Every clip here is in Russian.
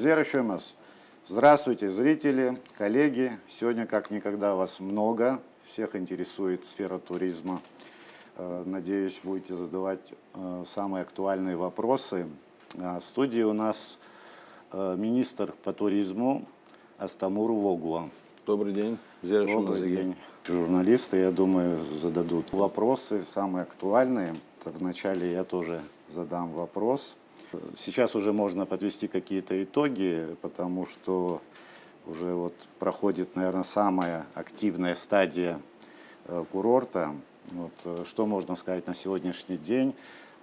Зеращемас. Здравствуйте, зрители, коллеги. Сегодня как никогда вас много. Всех интересует сфера туризма. Надеюсь, будете задавать самые актуальные вопросы. В студии у нас министр по туризму Астамур Вогуа. Добрый день. Добрый день. Журналисты, я думаю, зададут вопросы, самые актуальные. Вначале я тоже задам вопрос. Сейчас уже можно подвести какие-то итоги, потому что уже вот проходит, наверное, самая активная стадия курорта. Вот, что можно сказать на сегодняшний день?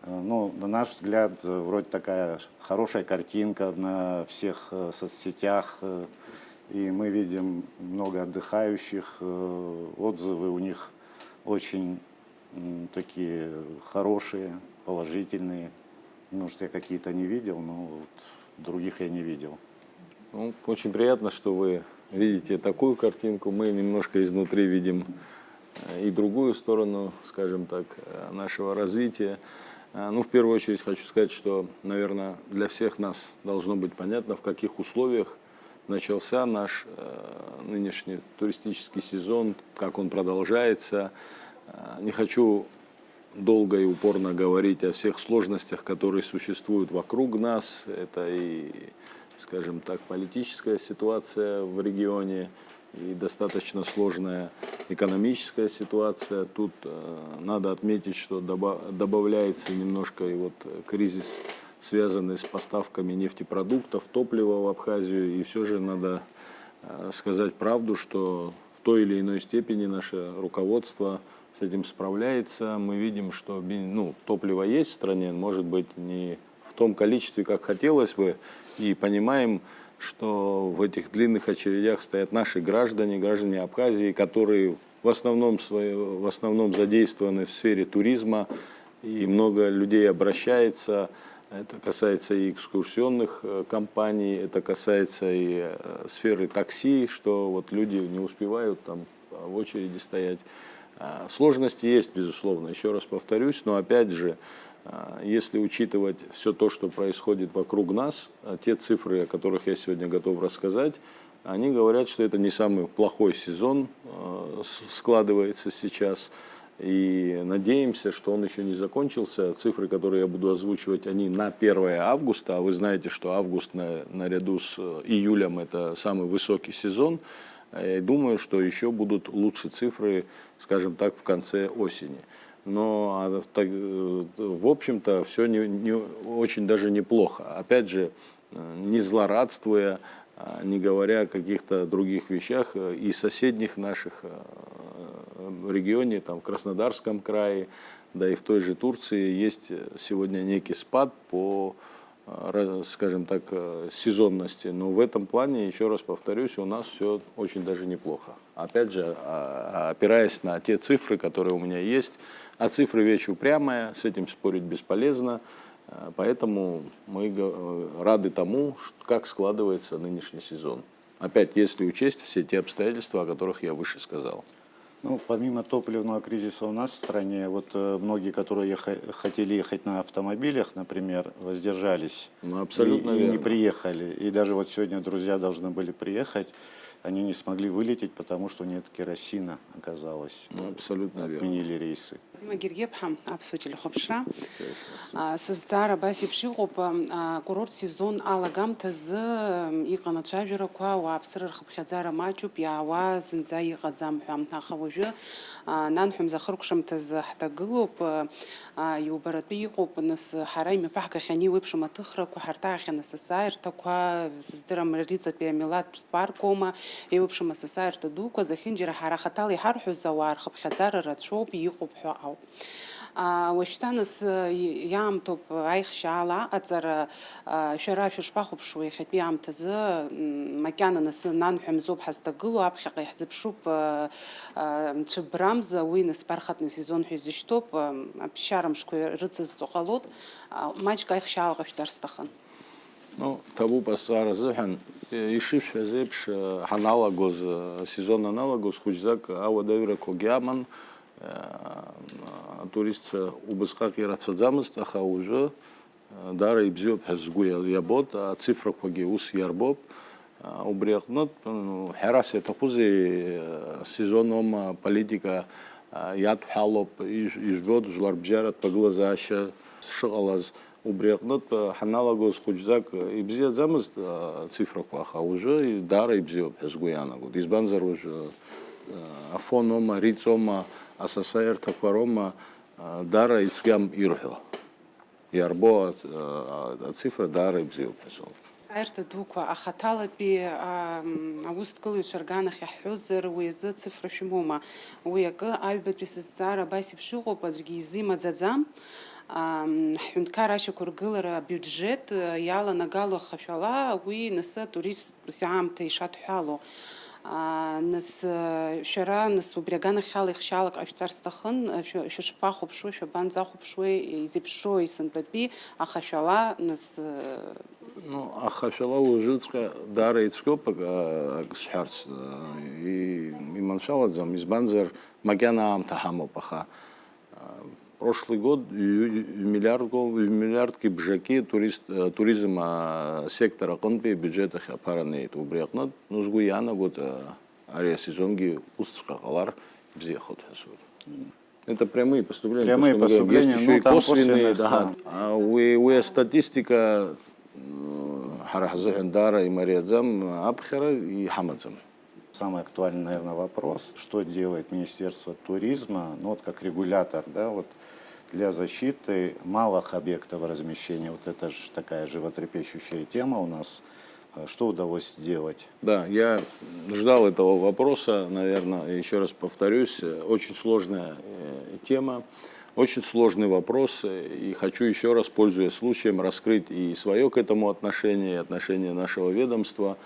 Ну, на наш взгляд, вроде такая хорошая картинка на всех соцсетях. И мы видим много отдыхающих, отзывы у них очень такие хорошие, положительные. Может, я какие-то не видел, но вот других я не видел. Ну, очень приятно, что вы видите такую картинку. Мы немножко изнутри видим и другую сторону, скажем так, нашего развития. Ну, в первую очередь хочу сказать, что, наверное, для всех нас должно быть понятно, в каких условиях начался наш нынешний туристический сезон, как он продолжается. Не хочу долго и упорно говорить о всех сложностях, которые существуют вокруг нас. Это и, скажем так, политическая ситуация в регионе, и достаточно сложная экономическая ситуация. Тут надо отметить, что добавляется немножко и вот кризис, связанный с поставками нефтепродуктов, топлива в Абхазию. И все же надо сказать правду, что в той или иной степени наше руководство с этим справляется. Мы видим, что топливо есть в стране, может быть, не в том количестве, как хотелось бы, и понимаем, что в этих длинных очередях стоят наши граждане, граждане Абхазии, которые в основном задействованы в сфере туризма, и много людей обращается. Это касается и экскурсионных компаний, это касается и сферы такси, что вот люди не успевают там в очереди стоять. Сложности есть, безусловно, еще раз повторюсь, но опять же, если учитывать все то, что происходит вокруг нас, те цифры, о которых я сегодня готов рассказать, они говорят, что это не самый плохой сезон складывается сейчас. И надеемся, что он еще не закончился. Цифры, которые я буду озвучивать, они на 1 августа. А вы знаете, что август наряду с июлем это самый высокий сезон. Я думаю, что еще будут лучше цифры, скажем так, в конце осени. Но в общем-то все не очень даже неплохо. Опять же, не злорадствуя, не говоря о каких-то других вещах, и соседних наших регионе, там, в Краснодарском крае, да и в той же Турции есть сегодня некий спад по, скажем так, сезонности. Но в этом плане, еще раз повторюсь, у нас все очень даже неплохо. Опять же, опираясь на те цифры, которые у меня есть, а цифры вещь упрямая, с этим спорить бесполезно. Поэтому мы рады тому, как складывается нынешний сезон. Опять, если учесть все те обстоятельства, о которых я выше сказал. Ну, помимо топливного кризиса у нас в стране, вот многие, которые хотели ехать на автомобилях, например, воздержались и не приехали. И даже вот сегодня друзья должны были приехать, они не смогли вылететь, потому что нет керосина, оказалось. Абсолютно верно. Отменили рейсы. Сызҵаара абас еиԥш иҟоуп, акурорт сезон алагамҭазы иҟанаҵәажәарақәа ауааԥсыра рхыԥхьаӡара маҷуп, иаауа зынӡа иҟаӡам ҳәа. Аха уажәы нанҳәа мзахыркәшамҭазы ҳҭагылоуп, иубаратәы иҟоуп, нас ҳара имҩаԥаҳгахьан еиуеиԥшым аҭыхрақәа, ҳарҭаагахьан асасааирҭақәа, сыздырам Рарицатәи амилаҭтә паркоума, еиуеиԥшым асасааирҭа дуқәа, зехьынџьара ҳара хаҭала иҳарҳәоз ауаа рхыԥхьаӡара рацәоуп, иҟоуп ҳәа ауп. Уажәшьҭанас иаамҭоуп аихшьаала аҟаҵара, шәара шәышԥахәаԥшуа иахьатәи аамҭазы, макьана нас нанҳәа мзоуп ҳазҭагылоу, аԥхьаҟа иаҳзыԥшуп мцәыббрамза, уи нас ԥархатны сезон ҳәа изышьҭоуп, аԥсшьара мшқәа рыцызҵо ҟалоит, маҷк аихшьаала ҟашәҵар сҭахын. Ну, табу пасар азыҳәан, ишышәҳәаз еиԥш, ҳаналагоз, сезон аналагоз, хәыҷӡак ауадаҩрақәагьы аман, атуристцәа убысҟак ирацәаӡамызт, аха уажәы дара ибзиоп хазгу ябот, цифра кваги ус ярбоп, убриахнот, херас это хузи сезоном политика яд халоп избод жларбжарат по глазаща шалаз убриахнот ханалагос худжак ибзиат замыз цифра кваха уже дара ибзиоп хазгу янагут избанзар уже афонома рицома асасаер такварома дара ицгам ирхила ярбо цифра дара ибзиоп хазгу. Аерта дуква ахаталатәи аусҭгылаҩцәа рганахь иаҳҳәозар уи азы цифра шәымоума? Уи акы аҩбатәи сызҵаара абас еиԥш иҟоуп, аӡәгьы изимаӡаӡам. Ҳҳәынҭқар ашьақәа ргылара абиуџьет иаланагало ахашәала уи нас атуристтәыс аамҭа ишадҳәало. Нас шәара нас убри аганахь ала ихшьаалак ҟашәҵар сҭахын, шәышԥахәаԥшуеи, шәабанӡахәаԥшуеи, изеиԥшрои сынтәатәи ахашәала нас Ну, ахашәала уажәыҵәҟьа даара ицәгьоуп ак сҳәарц иманшәалаӡам, избанзар макьана аамҭа ҳамоуп, аха прошлый год миллиардки бжаки туризм сектор аҟынтәи бюджет ахь аԥаранеит. Убри аҟнытә сгәы иаанагоит ари асезонгьы усҵәҟьа ҟалар бзиахоит ҳәа сҳәоит. Это прямые поступления. Прямые поступления, есть еще и там косвенные. косвенных, Да. Уи статистика Дара и Мариадзам Абхера и Хамадзам. Самый актуальный, наверное, вопрос, что делает Министерство туризма, ну вот как регулятор, да, вот для защиты малых объектов размещения. Вот это же такая животрепещущая тема у нас. Что удалось сделать? Да, я ждал этого вопроса, наверное, еще раз повторюсь, очень сложная тема. Очень сложный вопрос, и хочу еще раз, пользуясь случаем, раскрыть и свое к этому отношение, и отношение нашего ведомства.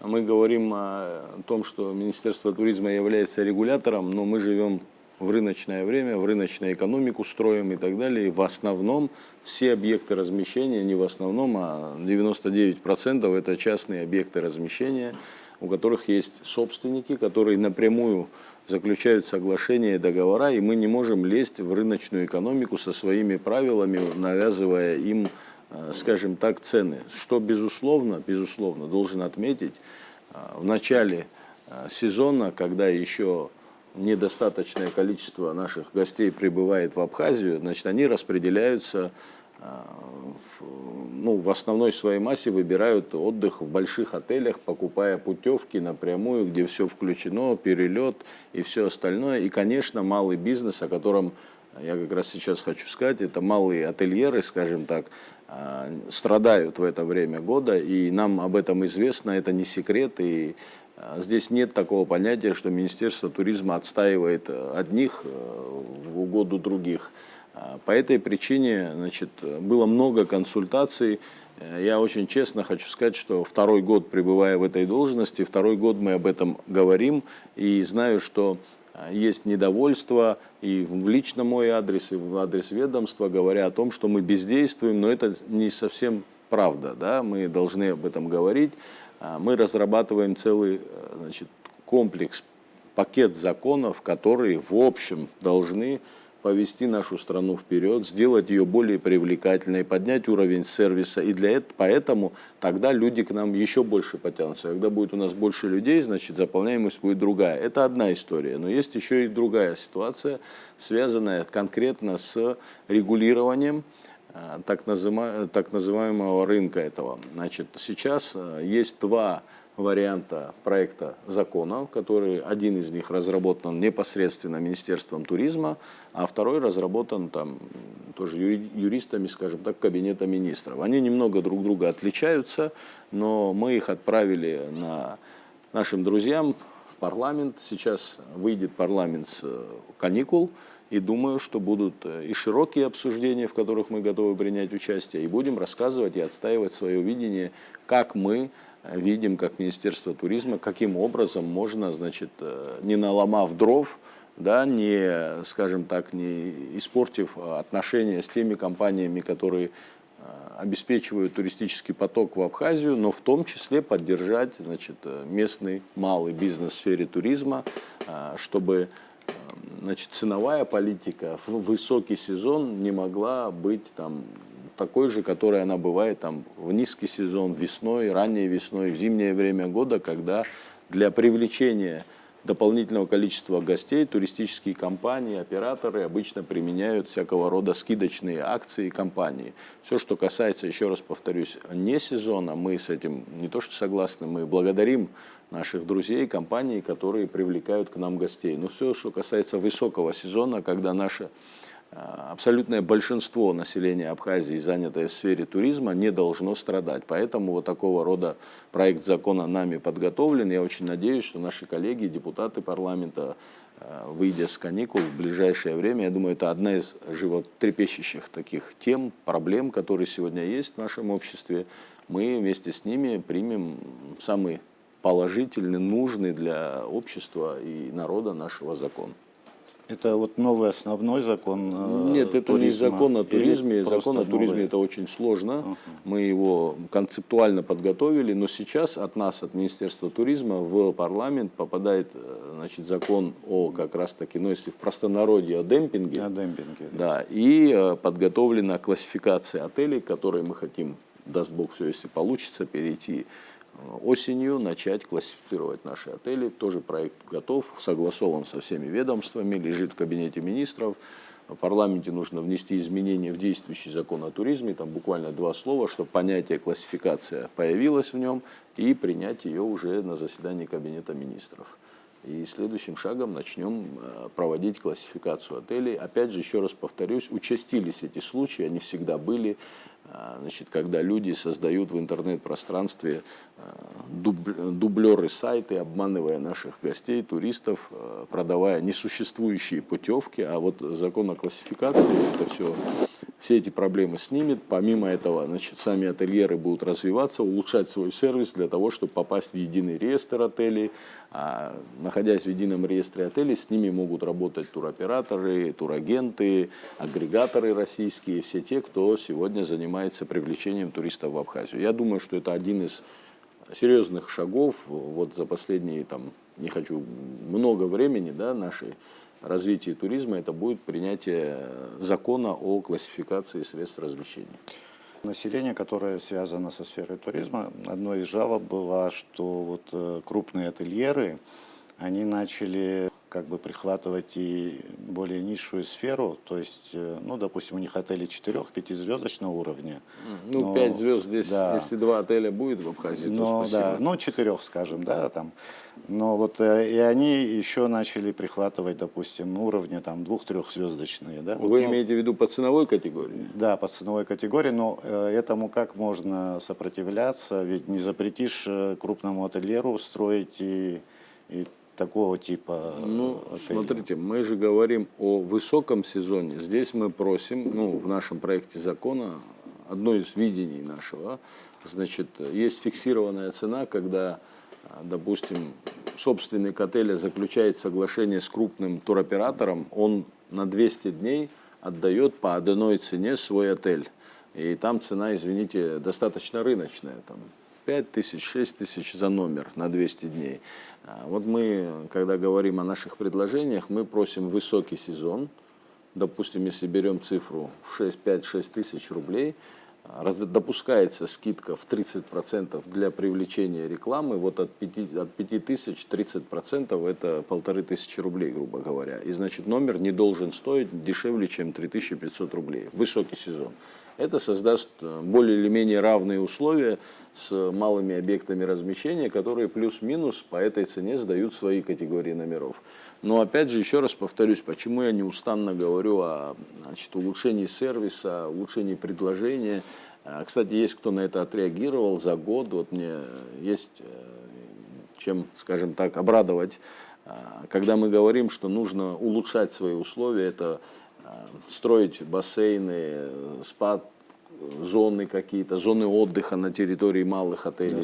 Мы говорим о том, что Министерство туризма является регулятором, но мы живем в рыночное время, в рыночную экономику строим и так далее. И в основном все объекты размещения, не в основном, а 99% это частные объекты размещения, у которых есть собственники, которые напрямую заключают соглашения и договора, и мы не можем лезть в рыночную экономику со своими правилами, навязывая им, скажем так, цены. Что, безусловно, должен отметить, в начале сезона, когда еще недостаточное количество наших гостей прибывает в Абхазию, значит, они распределяются, в основной своей массе выбирают отдых в больших отелях, покупая путевки напрямую, где все включено, перелет и все остальное. И, конечно, малый бизнес, о котором я как раз сейчас хочу сказать, это малые ательеры, скажем так, страдают в это время года, и нам об этом известно, это не секрет, и здесь нет такого понятия, что Министерство туризма отстаивает одних в угоду других. По этой причине, значит, было много консультаций. Я очень честно хочу сказать, что второй год, пребывая в этой должности, второй год мы об этом говорим, и знаю, что есть недовольство и в личном мой адрес, и в адрес ведомства, говоря о том, что мы бездействуем, но это не совсем правда, да? Мы должны об этом говорить. Мы разрабатываем целый, значит, комплекс, пакет законов, которые в общем должны повести нашу страну вперед, сделать ее более привлекательной, поднять уровень сервиса. И поэтому тогда люди к нам еще больше потянутся. Когда будет у нас больше людей, значит, заполняемость будет другая. Это одна история. Но есть еще и другая ситуация, связанная конкретно с регулированием так называемого рынка этого. Значит, сейчас есть два варианта проекта закона, который один из них разработан непосредственно Министерством туризма, а второй разработан там тоже юристами, скажем так, Кабинета министров. Они немного друг друга отличаются, но мы их отправили нашим друзьям в парламент. Сейчас выйдет парламент с каникул, и думаю, что будут и широкие обсуждения, в которых мы готовы принять участие, и будем рассказывать и отстаивать свое видение, как мы видим, как Министерство туризма, каким образом можно, значит, не наломав дров, да, не, скажем так, не испортив отношения с теми компаниями, которые обеспечивают туристический поток в Абхазию, но в том числе поддержать, значит, местный малый бизнес в сфере туризма, чтобы, значит, ценовая политика в высокий сезон не могла быть там такой же, которой она бывает там в низкий сезон, весной, ранней весной, в зимнее время года, когда для привлечения дополнительного количества гостей туристические компании, операторы обычно применяют всякого рода скидочные акции компании. Все, что касается, еще раз повторюсь, не сезона, мы с этим не то что согласны, мы благодарим наших друзей, компаний, которые привлекают к нам гостей. Но все, что касается высокого сезона, когда наше абсолютное большинство населения Абхазии, занятое в сфере туризма, не должно страдать. Поэтому вот такого рода проект закона нами подготовлен. Я очень надеюсь, что наши коллеги, депутаты парламента, выйдя с каникул в ближайшее время, я думаю, это одна из животрепещущих таких тем, проблем, которые сегодня есть в нашем обществе. Мы вместе с ними примем самый положительный, нужный для общества и народа нашего закон. Это вот новый основной закон Нет, это не туризма закон о или туризме. просто Закон о туризме новый? это очень сложно. Мы его концептуально подготовили, но сейчас от нас, от Министерства туризма, в парламент попадает, значит, закон о как раз таки, ну если в простонародье, о демпинге. О демпинге. Да, и подготовлена классификация отелей, которые мы хотим, даст Бог, все, если получится, перейти осенью, начать классифицировать наши отели. Тоже проект готов, согласован со всеми ведомствами, лежит в кабинете министров. В парламенте нужно внести изменения в действующий закон о туризме, там буквально 2 слова, чтобы понятие классификация появилось в нем, и принять ее уже на заседании кабинета министров. И следующим шагом начнем проводить классификацию отелей. Опять же, еще раз повторюсь, участились эти случаи, они всегда были, значит, когда люди создают в интернет-пространстве дублеры сайты, обманывая наших гостей, туристов, продавая несуществующие путевки. А вот закон о классификации это все эти проблемы снимет. Помимо этого, значит, сами ательеры будут развиваться, улучшать свой сервис для того, чтобы попасть в единый реестр отелей. А находясь в едином реестре отелей, с ними могут работать туроператоры, турагенты, агрегаторы российские, все те, кто сегодня занимается привлечением туристов в Абхазию. Я думаю, что это один из серьезных шагов вот за последние, там, не хочу много времени, да, нашей развития туризма, это будет принятие закона о классификации средств развлечения. Население, которое связано со сферой туризма, одной из жалоб была, что вот крупные ательеры, они начали как бы прихватывать и более низшую сферу, то есть, ну, допустим, у них отели 4-5-звездочного уровня. Ну, но, 5 звезд здесь, да, если 2 отеля будет в Абхазии, то спасибо. Да, ну, 4, скажем, да, там. Но вот и они еще начали прихватывать, допустим, уровни там 2-3-звездочные, да. Вы Ну, имеете в виду по ценовой категории? да, по ценовой категории, но этому как можно сопротивляться? Ведь не запретишь крупному ательеру строить и такого типа Ну, отелей. смотрите, мы же говорим о высоком сезоне. Здесь мы просим, ну, в нашем проекте закона, одно из видений нашего, значит, есть фиксированная цена, когда, допустим, собственник отеля заключает соглашение с крупным туроператором, он на 200 дней отдает по одной цене свой отель. И там цена, извините, достаточно рыночная, там 5 тысяч, 6 тысяч за номер на 200 дней. Вот мы, когда говорим о наших предложениях, мы просим высокий сезон. Допустим, если берем цифру в 5-6 тысяч рублей, допускается скидка в 30% для привлечения рекламы. Вот от 5 тысяч 30% это 1500 рублей, грубо говоря. И значит номер не должен стоить дешевле, чем 3500 рублей. Высокий сезон. Это создаст более или менее равные условия с малыми объектами размещения, которые плюс-минус по этой цене сдают свои категории номеров. Но опять же, еще раз повторюсь, почему я неустанно говорю о, значит, улучшении сервиса, улучшении предложения. Кстати, есть кто на это отреагировал за год. Вот мне есть чем, скажем так, обрадовать. Когда мы говорим, что нужно улучшать свои условия, это строить бассейны, спа-зоны какие-то, зоны отдыха на территории малых отелей,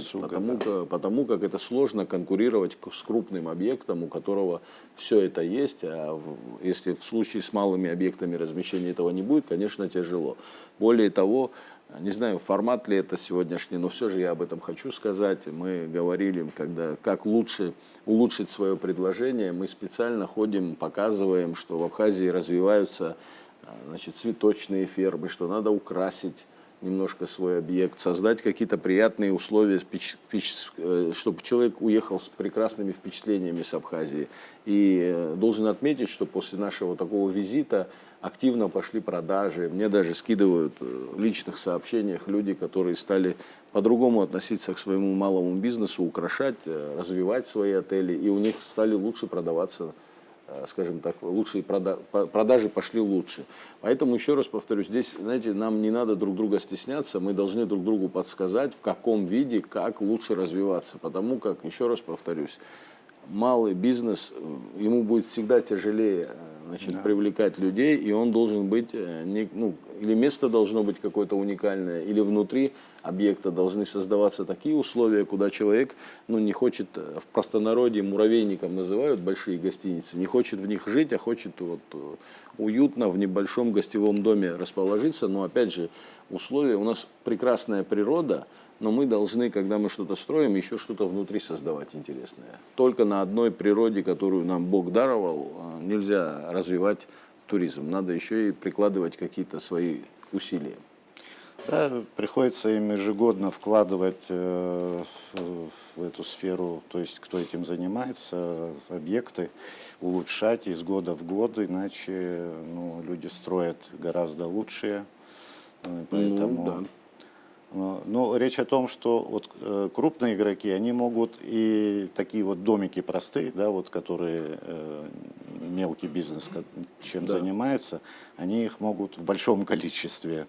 потому как это сложно конкурировать с крупным объектом, у которого все это есть, а если в случае с малыми объектами размещения этого не будет, конечно, тяжело. Более того, не знаю, формат ли это сегодняшний, но все же я об этом хочу сказать. Мы говорили, как лучше улучшить свое предложение. Мы специально ходим, показываем, что в Абхазии развиваются, значит, цветочные фермы, что надо украсить немножко свой объект, создать какие-то приятные условия, чтобы человек уехал с прекрасными впечатлениями с Абхазии. И должен отметить, что после нашего такого визита активно пошли продажи. Мне даже скидывают в личных сообщениях люди, которые стали по-другому относиться к своему малому бизнесу, украшать, развивать свои отели, и у них стали лучше продаваться, скажем так, лучшие продажи пошли лучше. Поэтому, еще раз повторюсь, здесь, знаете, нам не надо друг друга стесняться, мы должны друг другу подсказать, в каком виде, как лучше развиваться. Потому как, еще раз повторюсь, малый бизнес, ему будет всегда тяжелее, значит, привлекать людей, и он должен быть, или место должно быть какое-то уникальное, или внутри объекта должны создаваться такие условия, куда человек, не хочет, в простонародье муравейником называют большие гостиницы, не хочет в них жить, а хочет уютно в небольшом гостевом доме расположиться. Но опять же, условия, у нас прекрасная природа, но мы должны, когда мы что-то строим, еще что-то внутри создавать интересное. Только на одной природе, которую нам Бог даровал, нельзя развивать туризм. Надо еще и прикладывать какие-то свои усилия. Да, приходится им ежегодно вкладывать в эту сферу, то есть кто этим занимается, объекты, улучшать из года в год, иначе люди строят гораздо лучшие. Поэтому... Да. Но речь о том, что крупные игроки, они могут и такие домики простые, да, которые мелкий бизнес чем занимается, они их могут в большом количестве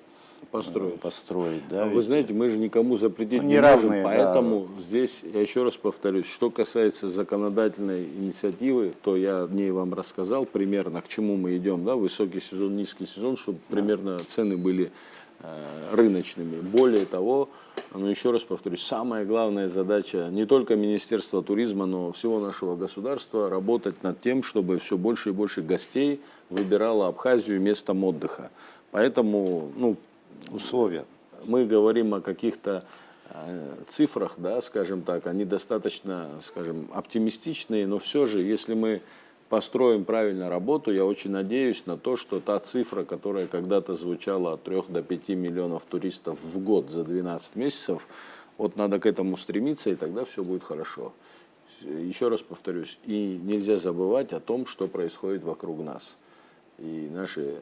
построить. Да, Вы знаете, мы же никому запретить не равные, можем, поэтому здесь, я еще раз повторюсь, что касается законодательной инициативы, то я о ней вам рассказал примерно, к чему мы идем, да, высокий сезон, низкий сезон, чтобы примерно цены были рыночными. Более того, еще раз повторюсь, самая главная задача не только Министерства туризма, но всего нашего государства работать над тем, чтобы все больше и больше гостей выбирало Абхазию местом отдыха. Поэтому, условия. Мы говорим о каких-то цифрах, да, скажем так, они достаточно, скажем, оптимистичные, но все же, если мы построим правильно работу, я очень надеюсь на то, что та цифра, которая когда-то звучала от 3 до 5 миллионов туристов в год за 12 месяцев, надо к этому стремиться, и тогда все будет хорошо. Еще раз повторюсь, и нельзя забывать о том, что происходит вокруг нас. И наши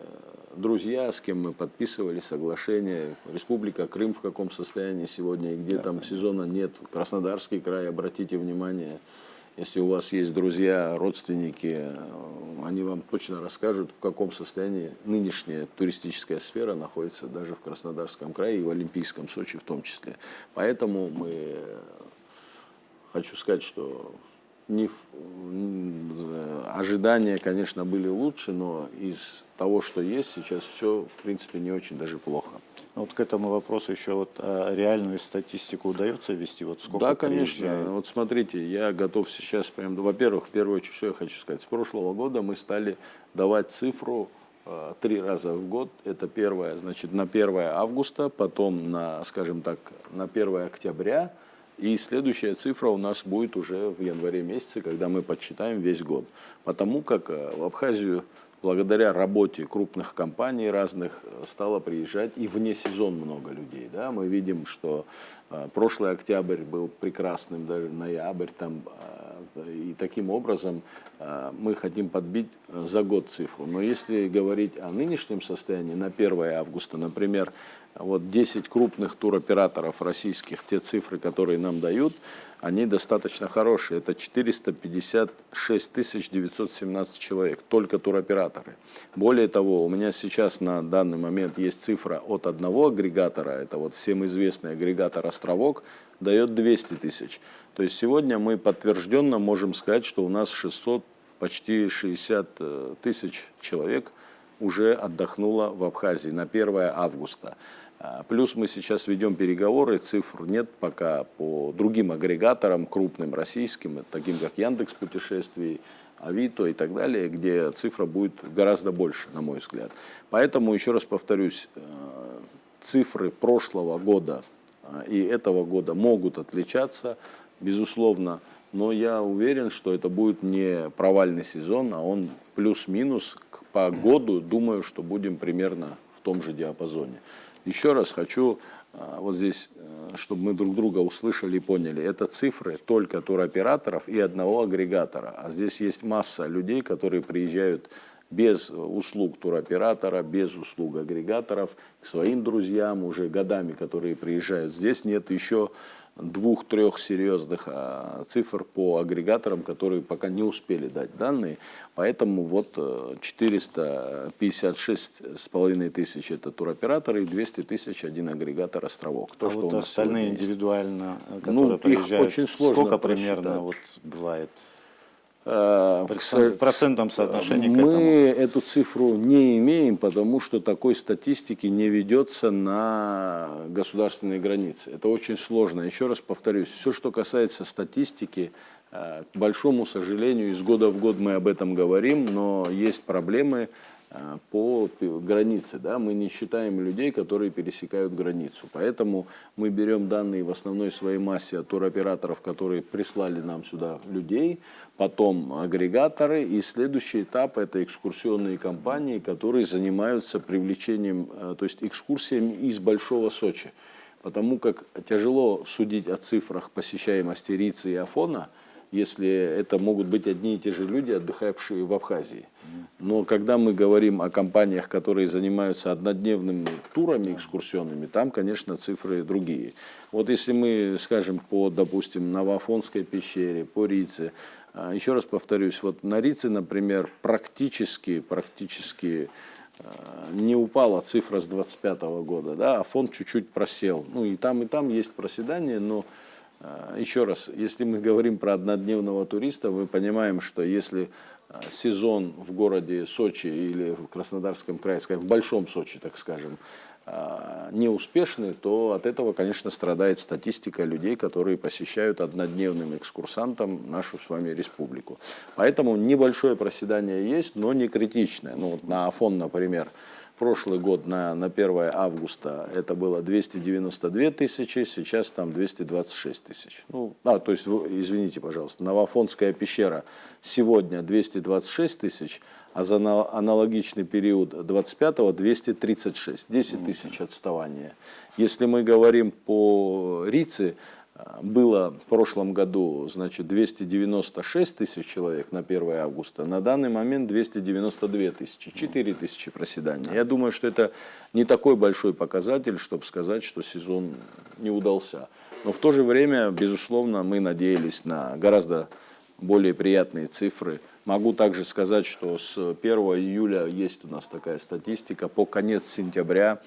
друзья, с кем мы подписывали соглашение, Республика Крым в каком состоянии сегодня, и где там сезона нет, Краснодарский край, обратите внимание. Если у вас есть друзья, родственники, они вам точно расскажут, в каком состоянии нынешняя туристическая сфера находится даже в Краснодарском крае и в Олимпийском Сочи в том числе. Поэтому хочу сказать, что ожидания, конечно, были лучше, но из того, что есть, сейчас все, в принципе, не очень даже плохо. К этому вопросу еще реальную статистику удается ввести? Сколько да, конечно. приезжает? Смотрите, я готов сейчас во-первых, в первую очередь, что я хочу сказать. С прошлого года мы стали давать цифру 3 раза в год. Это первое, значит, на 1 августа, потом на, скажем так, на 1 октября. И следующая цифра у нас будет уже в январе месяце, когда мы подсчитаем весь год. Потому как в Абхазию, благодаря работе крупных компаний разных, стало приезжать и вне сезон много людей. Да? Мы видим, что прошлый октябрь был прекрасным, даже ноябрь. И таким образом мы хотим подбить за год цифру. Но если говорить о нынешнем состоянии, на 1 августа, например, 10 крупных туроператоров российских, те цифры, которые нам дают, они достаточно хорошие. Это 456 917 человек, только туроператоры. Более того, у меня сейчас на данный момент есть цифра от одного агрегатора, это всем известный агрегатор «Островок», дает 200 тысяч. То есть сегодня мы подтвержденно можем сказать, что у нас 600, почти 60 тысяч человек уже отдохнуло в Абхазии на 1 августа. Плюс мы сейчас ведем переговоры, цифр нет пока по другим агрегаторам, крупным российским, таким как Яндекс путешествий, Авито и так далее, где цифра будет гораздо больше, на мой взгляд. Поэтому, еще раз повторюсь, цифры прошлого года и этого года могут отличаться, безусловно, но я уверен, что это будет не провальный сезон, а он плюс-минус по году, думаю, что будем примерно в том же диапазоне. еще раз хочу вот здесь, чтобы мы друг друга услышали и поняли, это цифры только туроператоров и одного агрегатора. А здесь есть масса людей, которые приезжают без услуг туроператора, без услуг агрегаторов, к своим друзьям уже годами, которые приезжают. Здесь нет еще 2-3 серьезных цифр по агрегаторам, которые пока не успели дать данные. Поэтому вот 456,5 тысяч это туроператоры и 200 тысяч один агрегатор «Островок». А что вот у нас остальные сегодня есть. индивидуально, Ну, которые их приезжают, очень сложно сколько просчитать. примерно вот бывает? В В процентном соотношении к Мы этому? эту цифру не имеем, потому что такой статистики не ведется на государственной границе. Это очень сложно. Еще раз повторюсь, все, что касается статистики, к большому сожалению, из года в год мы об этом говорим, но есть проблемы по границе. Да? Мы не считаем людей, которые пересекают границу. Поэтому мы берем данные в основной своей массе от туроператоров, которые прислали нам сюда людей, потом агрегаторы, и следующий этап – это экскурсионные компании, которые занимаются привлечением, то есть экскурсиями из Большого Сочи. Потому как тяжело судить о цифрах посещаемости Рицы и Афона, если это могут быть одни и те же люди, отдыхавшие в Абхазии. Но когда мы говорим о компаниях, которые занимаются однодневными турами экскурсионными, там, конечно, цифры другие. Вот если мы скажем по, допустим, Новоафонской пещере, по Рице, еще раз повторюсь, вот на Рице, например, практически не упала цифра с 25 года, да, а фонд чуть-чуть просел. Ну и там есть проседание, но еще раз, если мы говорим про однодневного туриста, мы понимаем, что если сезон в городе Сочи или в Краснодарском крае, скажем, в Большом Сочи, так скажем, неуспешный, то от этого, конечно, страдает статистика людей, которые посещают однодневным экскурсантам нашу с вами республику. Поэтому небольшое проседание есть, но не критичное. Ну, вот на Афон, например, прошлый год на 1 августа это было 292 тысячи, сейчас там 226 тысяч. Ну, то есть, извините, пожалуйста, Новоафонская пещера сегодня 226 тысяч, а за аналогичный период 25-го 236, 10 тысяч отставания. Если мы говорим по Рице, было в прошлом году, значит, 296 тысяч человек на 1 августа, на данный момент 292 тысячи, 4 тысячи проседаний. Я думаю, что это не такой большой показатель, чтобы сказать, что сезон не удался. Но в то же время, безусловно, мы надеялись на гораздо более приятные цифры. Могу также сказать, что с 1 июля есть у нас такая статистика, по конец сентября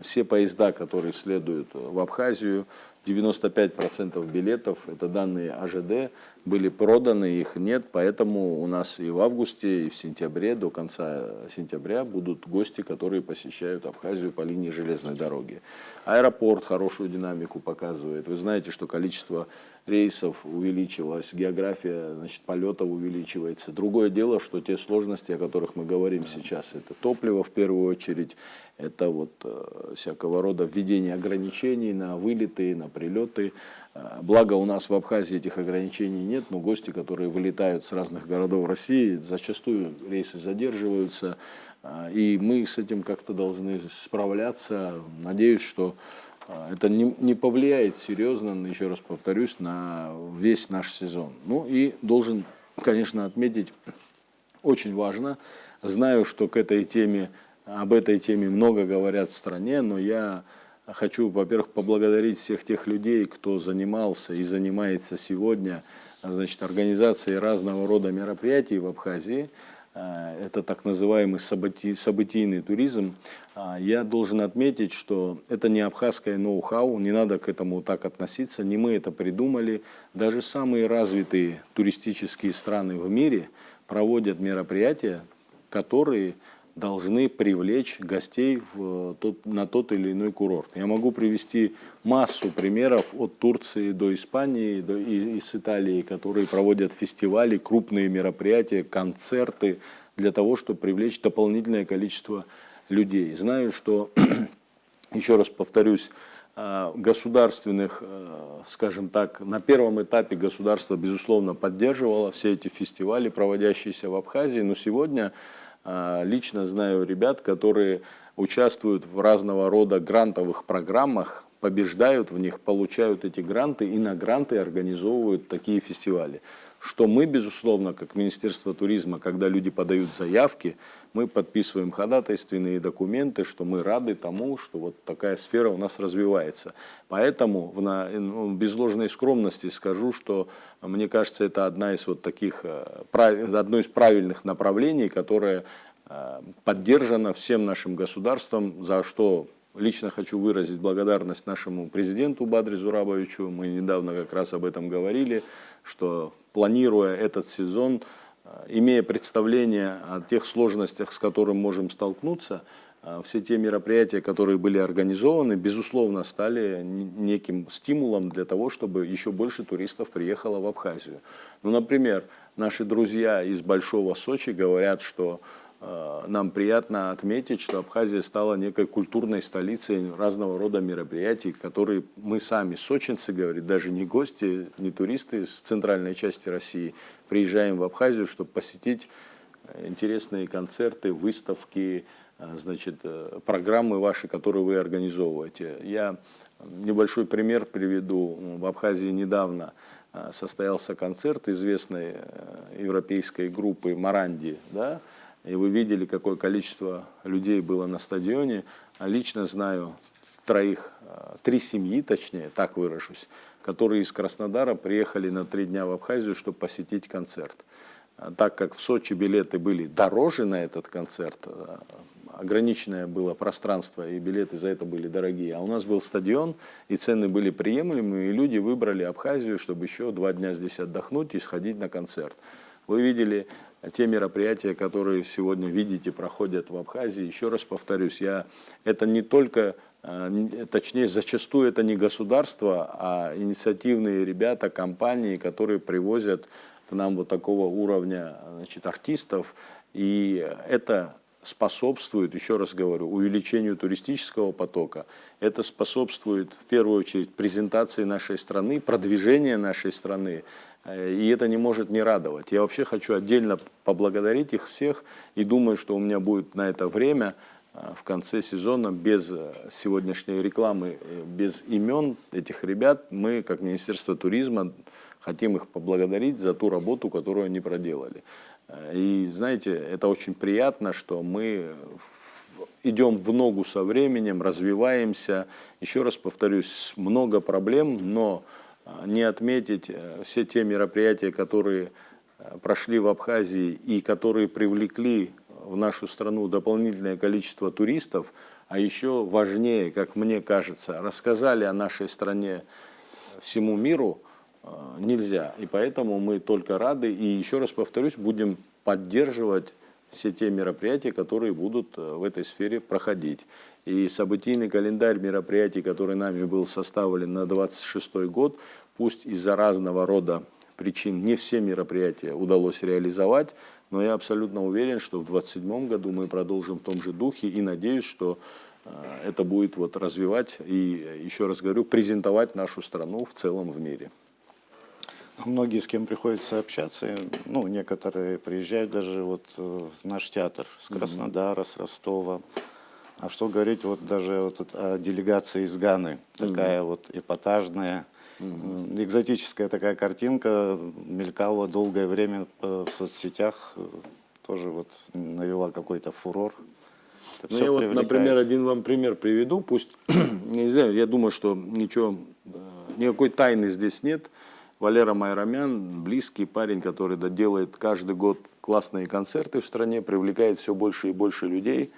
все поезда, которые следуют в Абхазию, 95% билетов, это данные АЖД, были проданы, их нет, поэтому у нас и в августе, и в сентябре, до конца сентября будут гости, которые посещают Абхазию по линии железной дороги. Аэропорт хорошую динамику показывает. Вы знаете, что количество рейсов увеличилось, география, значит, полетов увеличивается. Другое дело, что те сложности, о которых мы говорим сейчас, это топливо в первую очередь, это вот всякого рода введение ограничений на вылеты, на прилеты. Благо у нас в Абхазии этих ограничений нет, но гости, которые вылетают с разных городов России, зачастую рейсы задерживаются, и мы с этим как-то должны справляться. Надеюсь, что это не повлияет серьезно, еще раз повторюсь, на весь наш сезон. Ну и должен, конечно, отметить, очень важно, знаю, что об этой теме много говорят в стране, но я хочу, во-первых, поблагодарить всех тех людей, кто занимался и занимается сегодня, значит, организацией разного рода мероприятий в Абхазии. Это так называемый событийный туризм. Я должен отметить, что это не абхазское ноу-хау, не надо к этому так относиться, не мы это придумали. Даже самые развитые туристические страны в мире проводят мероприятия, которые должны привлечь гостей на тот или иной курорт. Я могу привести массу примеров от Турции до Испании и с Италии, которые проводят фестивали, крупные мероприятия, концерты для того, чтобы привлечь дополнительное количество людей. Знаю, что, еще раз повторюсь, государственных, скажем так, на первом этапе государство, безусловно, поддерживало все эти фестивали, проводящиеся в Абхазии, но сегодня лично знаю ребят, которые участвуют в разного рода грантовых программах, побеждают в них, получают эти гранты и на гранты организовывают такие фестивали. Что мы, безусловно, как Министерство туризма, когда люди подают заявки, мы подписываем ходатайственные документы, что мы рады тому, что вот такая сфера у нас развивается. Поэтому без ложной скромности скажу, что мне кажется, это одно из правильных направлений, которое поддержано всем нашим государством, за что лично хочу выразить благодарность нашему президенту Бадре Зурабовичу. Мы недавно как раз об этом говорили, что планируя этот сезон, имея представление о тех сложностях, с которыми можем столкнуться, все те мероприятия, которые были организованы, безусловно, стали неким стимулом для того, чтобы еще больше туристов приехало в Абхазию. Ну, например, наши друзья из Большого Сочи говорят, что нам приятно отметить, что Абхазия стала некой культурной столицей разного рода мероприятий, которые мы сами, сочинцы, говорят, даже не гости, не туристы из центральной части России, приезжаем в Абхазию, чтобы посетить интересные концерты, выставки, значит, программы ваши, которые вы организовываете. Я небольшой пример приведу. В Абхазии недавно состоялся концерт известной европейской группы «Маранди», да? И вы видели, какое количество людей было на стадионе. Лично знаю три семьи, точнее, так выражусь, которые из Краснодара приехали на 3 дня в Абхазию, чтобы посетить концерт. Так как в Сочи билеты были дороже на этот концерт, ограниченное было пространство, и билеты за это были дорогие. А у нас был стадион, и цены были приемлемые, и люди выбрали Абхазию, чтобы еще 2 дня здесь отдохнуть и сходить на концерт. Вы видели те мероприятия, которые сегодня видите, проходят в Абхазии. Еще раз повторюсь, это не только, точнее, зачастую это не государство, а инициативные ребята, компании, которые привозят к нам вот такого уровня, значит, артистов. И это способствует, еще раз говорю, увеличению туристического потока. Это способствует, в первую очередь, презентации нашей страны, продвижению нашей страны. И это не может не радовать. Я вообще хочу отдельно поблагодарить их всех. И думаю, что у меня будет на это время в конце сезона, без сегодняшней рекламы, без имен этих ребят, мы, как Министерство туризма, хотим их поблагодарить за ту работу, которую они проделали. И знаете, это очень приятно, что мы идем в ногу со временем, развиваемся. Еще раз повторюсь, много проблем, но не отметить все те мероприятия, которые прошли в Абхазии и которые привлекли в нашу страну дополнительное количество туристов, а еще важнее, как мне кажется, рассказали о нашей стране всему миру, нельзя. И поэтому мы только рады и, еще раз повторюсь, будем поддерживать все те мероприятия, которые будут в этой сфере проходить. И событийный календарь мероприятий, который нами был составлен на 26 год, пусть из-за разного рода причин не все мероприятия удалось реализовать, но я абсолютно уверен, что в 2027 году мы продолжим в том же духе и надеюсь, что это будет вот развивать и, еще раз говорю, презентовать нашу страну в целом в мире. Многие, с кем приходится общаться, ну, некоторые приезжают даже вот в наш театр с Краснодара, с Ростова. А что говорить вот даже вот о делегации из Ганы, такая вот эпатажная, экзотическая такая картинка, мелькала долгое время в соцсетях, тоже вот навела какой-то фурор. Ну, я вот, например, один вам пример приведу, пусть, не знаю, я думаю, что никакой тайны здесь нет. Валера Майрамян, близкий парень, который делает каждый год классные концерты в стране, привлекает все больше и больше людей.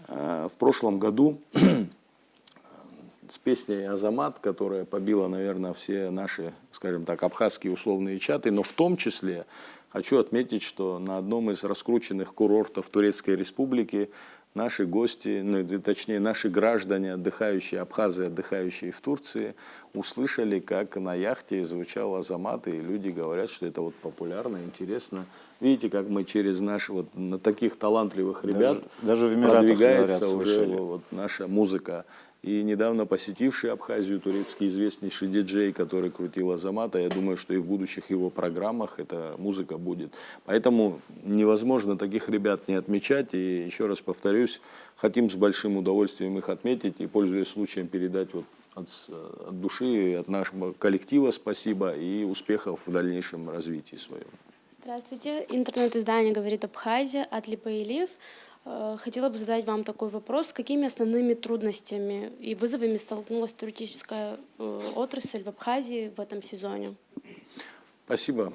В прошлом году с песней «Азамат», которая побила, наверное, все наши, скажем так, абхазские условные чаты, но в том числе хочу отметить, что на одном из раскрученных курортов Турецкой Республики наши гости, точнее наши граждане, отдыхающие, абхазы, отдыхающие в Турции, услышали, как на яхте звучал «Азамат», и люди говорят, что это вот популярно, интересно. Видите, как мы через наши вот на таких талантливых ребят даже в Эмиратах, продвигается говорят, уже вот наша музыка. И недавно посетивший Абхазию турецкий известнейший диджей, который крутил Азамата, я думаю, что и в будущих его программах эта музыка будет. Поэтому невозможно таких ребят не отмечать. И еще раз повторюсь, хотим с большим удовольствием их отметить и, пользуясь случаем, передать вот от души, от нашего коллектива спасибо и успехов в дальнейшем развитии своем. Здравствуйте. Интернет-издание «Говорит Абхазия» от Липаилев. Хотела бы задать вам такой вопрос. С какими основными трудностями и вызовами столкнулась туристическая отрасль в Абхазии в этом сезоне? Спасибо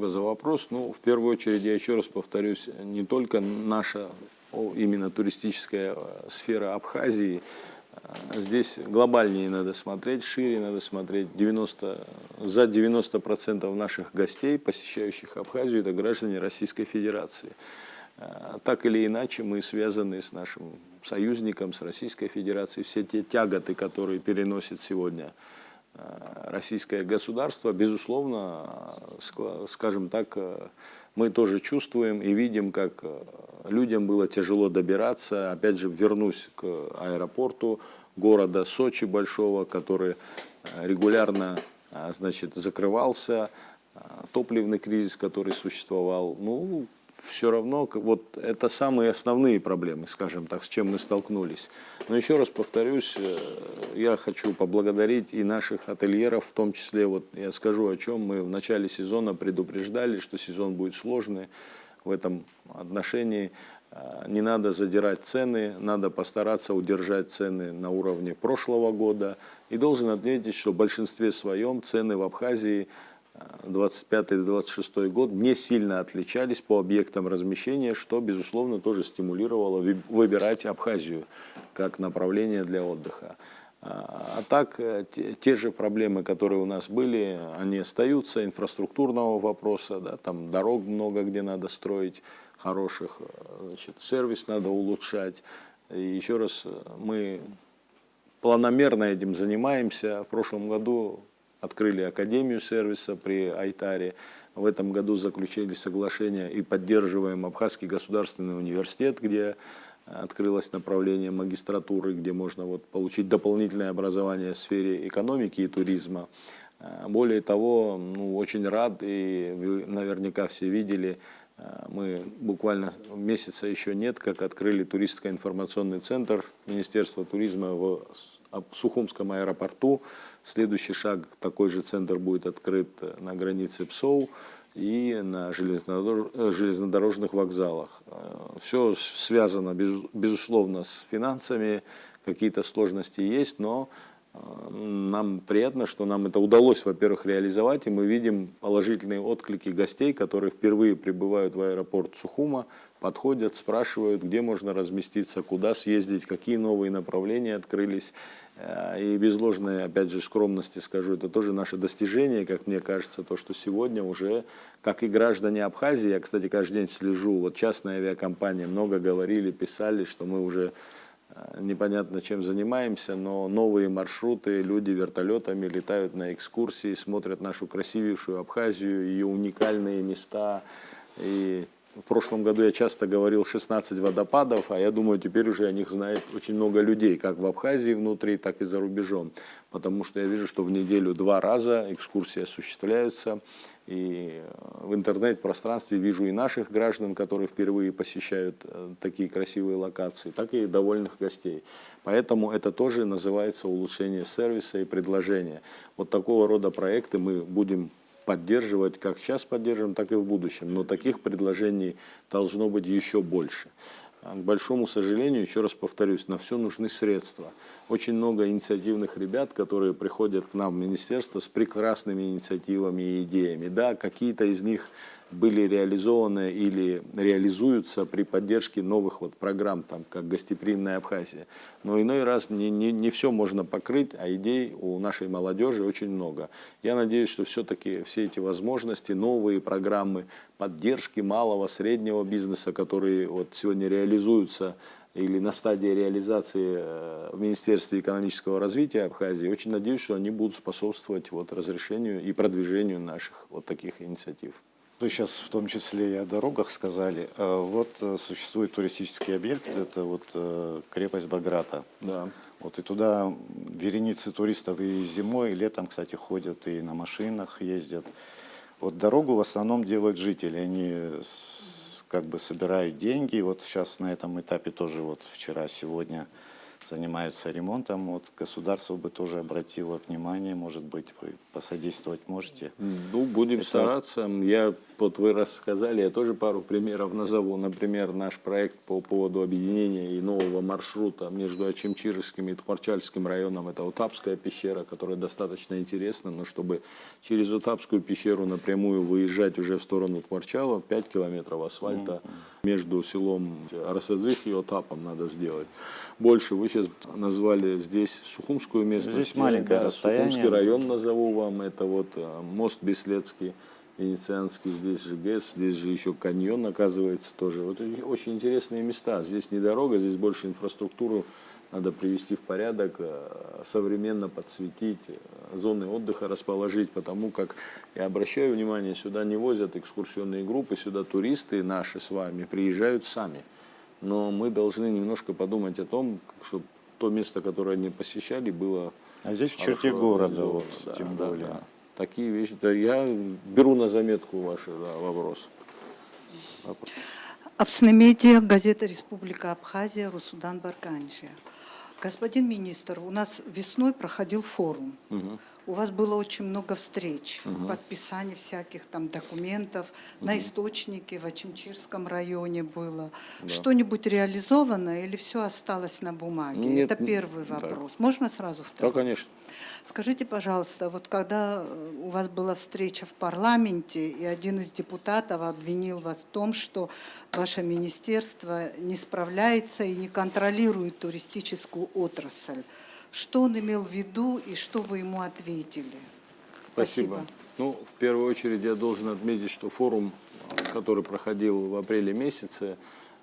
за вопрос. Ну, в первую очередь, я еще раз повторюсь, не только наша именно туристическая сфера Абхазии, здесь глобальнее надо смотреть, шире надо смотреть. За 90% наших гостей, посещающих Абхазию, это граждане Российской Федерации. Так или иначе мы связаны с нашим союзником, с Российской Федерацией. Все те тяготы, которые переносит сегодня российское государство, безусловно, скажем так, мы тоже чувствуем и видим, как людям было тяжело добираться. Опять же, вернусь к аэропорту города Сочи большого, который регулярно, значит, закрывался, топливный кризис, который существовал. Ну, все равно, вот это самые основные проблемы, скажем так, с чем мы столкнулись. Но еще раз повторюсь, я хочу поблагодарить и наших ательеров, в том числе, вот я скажу, о чем мы в начале сезона предупреждали, что сезон будет сложный в этом отношении. Не надо задирать цены, надо постараться удержать цены на уровне прошлого года. И должен отметить, что в большинстве своем цены в Абхазии 25-26 год не сильно отличались по объектам размещения, что, безусловно, тоже стимулировало выбирать Абхазию как направление для отдыха. А так, те же проблемы, которые у нас были, они остаются, инфраструктурного вопроса, да, там дорог много где надо строить, хороших, значит, сервис надо улучшать. И еще раз, мы планомерно этим занимаемся. В прошлом году открыли Академию сервиса при Айтаре. В этом году заключили соглашение и поддерживаем Абхазский государственный университет, где открылось направление магистратуры, где можно вот получить дополнительное образование в сфере экономики и туризма. Более того, ну, очень рад, и вы наверняка все видели, мы буквально месяца еще нет, как открыли туристско-информационный центр Министерства туризма в Сухумском аэропорту. Следующий шаг, такой же центр будет открыт на границе ПСОУ и на железнодорожных вокзалах. Все связано, безусловно, с финансами, какие-то сложности есть, но нам приятно, что нам это удалось, во-первых, реализовать, и мы видим положительные отклики гостей, которые впервые прибывают в аэропорт Сухума, подходят, спрашивают, где можно разместиться, куда съездить, какие новые направления открылись. И без ложной, опять же, скромности скажу, это тоже наше достижение, как мне кажется, то, что сегодня уже, как и граждане Абхазии, я, кстати, каждый день слежу, вот частная авиакомпания, много говорили, писали, что мы уже непонятно чем занимаемся, но новые маршруты, люди вертолетами летают на экскурсии, смотрят нашу красивейшую Абхазию, ее уникальные места. И в прошлом году я часто говорил 16 водопадов, а я думаю, теперь уже о них знает очень много людей, как в Абхазии внутри, так и за рубежом. Потому что я вижу, что в неделю 2 раза экскурсии осуществляются. И в интернет-пространстве вижу и наших граждан, которые впервые посещают такие красивые локации, так и довольных гостей. Поэтому это тоже называется улучшение сервиса и предложения. Вот такого рода проекты мы будем поддерживать, как сейчас поддерживаем, так и в будущем. Но таких предложений должно быть еще больше. К большому сожалению, еще раз повторюсь, на все нужны средства. Очень много инициативных ребят, которые приходят к нам в министерство с прекрасными инициативами и идеями. Да, какие-то из них были реализованы или реализуются при поддержке новых вот программ, там, как «Гостеприимная Абхазия». Но иной раз не все можно покрыть, а идей у нашей молодежи очень много. Я надеюсь, что все-таки все эти возможности, новые программы поддержки малого, среднего бизнеса, которые вот сегодня реализуются или на стадии реализации в Министерстве экономического развития Абхазии, очень надеюсь, что они будут способствовать вот разрешению и продвижению наших вот таких инициатив. Вы сейчас в том числе и о дорогах сказали. Вот существует туристический объект, это вот крепость Баграта. Да. Вот и туда вереницы туристов и зимой, и летом, кстати, ходят, и на машинах ездят. Вот дорогу в основном делают жители, они как бы собирают деньги. Вот сейчас на этом этапе тоже вот вчера, сегодня занимаются ремонтом. Вот государство бы тоже обратило внимание, может быть, вы посодействовать можете. Ну, будем Это- стараться. Вот вы рассказали, я тоже пару примеров назову. Например, наш проект по поводу объединения и нового маршрута между Очимчирским и Тхварчальским районом. Это Утапская пещера, которая достаточно интересна, но чтобы через Утапскую пещеру напрямую выезжать уже в сторону Тхварчала, 5 километров асфальта между селом Арасадзых и Утапом надо сделать. Больше вы сейчас назвали здесь Сухумскую местность. Здесь маленькое расстояние. Сухумский район назову вам. Это вот мост Беследский, Венецианский, здесь же ГЭС, здесь же еще каньон, оказывается, тоже. Вот очень интересные места. Здесь не дорога, здесь больше инфраструктуру надо привести в порядок, современно подсветить, зоны отдыха расположить, потому как, я обращаю внимание, сюда не возят экскурсионные группы, сюда туристы наши с вами приезжают сами. Но мы должны немножко подумать о том, чтобы то место, которое они посещали, было... А здесь в хорошо черте города, организовано. вот, Да, тем да, более. да. Такие вещи. Да, я беру на заметку ваш вопрос. Апснемедиа, газета «Республика Абхазия», Русудан Барганджия. Господин министр, у нас весной проходил форум. У вас было очень много встреч, подписаний всяких там документов, на источнике в Очимчирском районе было. Что-нибудь реализовано или все осталось на бумаге? Нет, Это первый так. вопрос. Можно сразу Да, второй? конечно. Скажите, пожалуйста, вот когда у вас была встреча в парламенте, и один из депутатов обвинил вас в том, что ваше министерство не справляется и не контролирует туристическую отрасль, что он имел в виду и что вы ему ответили? Спасибо. Ну, в первую очередь я должен отметить, что форум, который проходил в апреле месяце,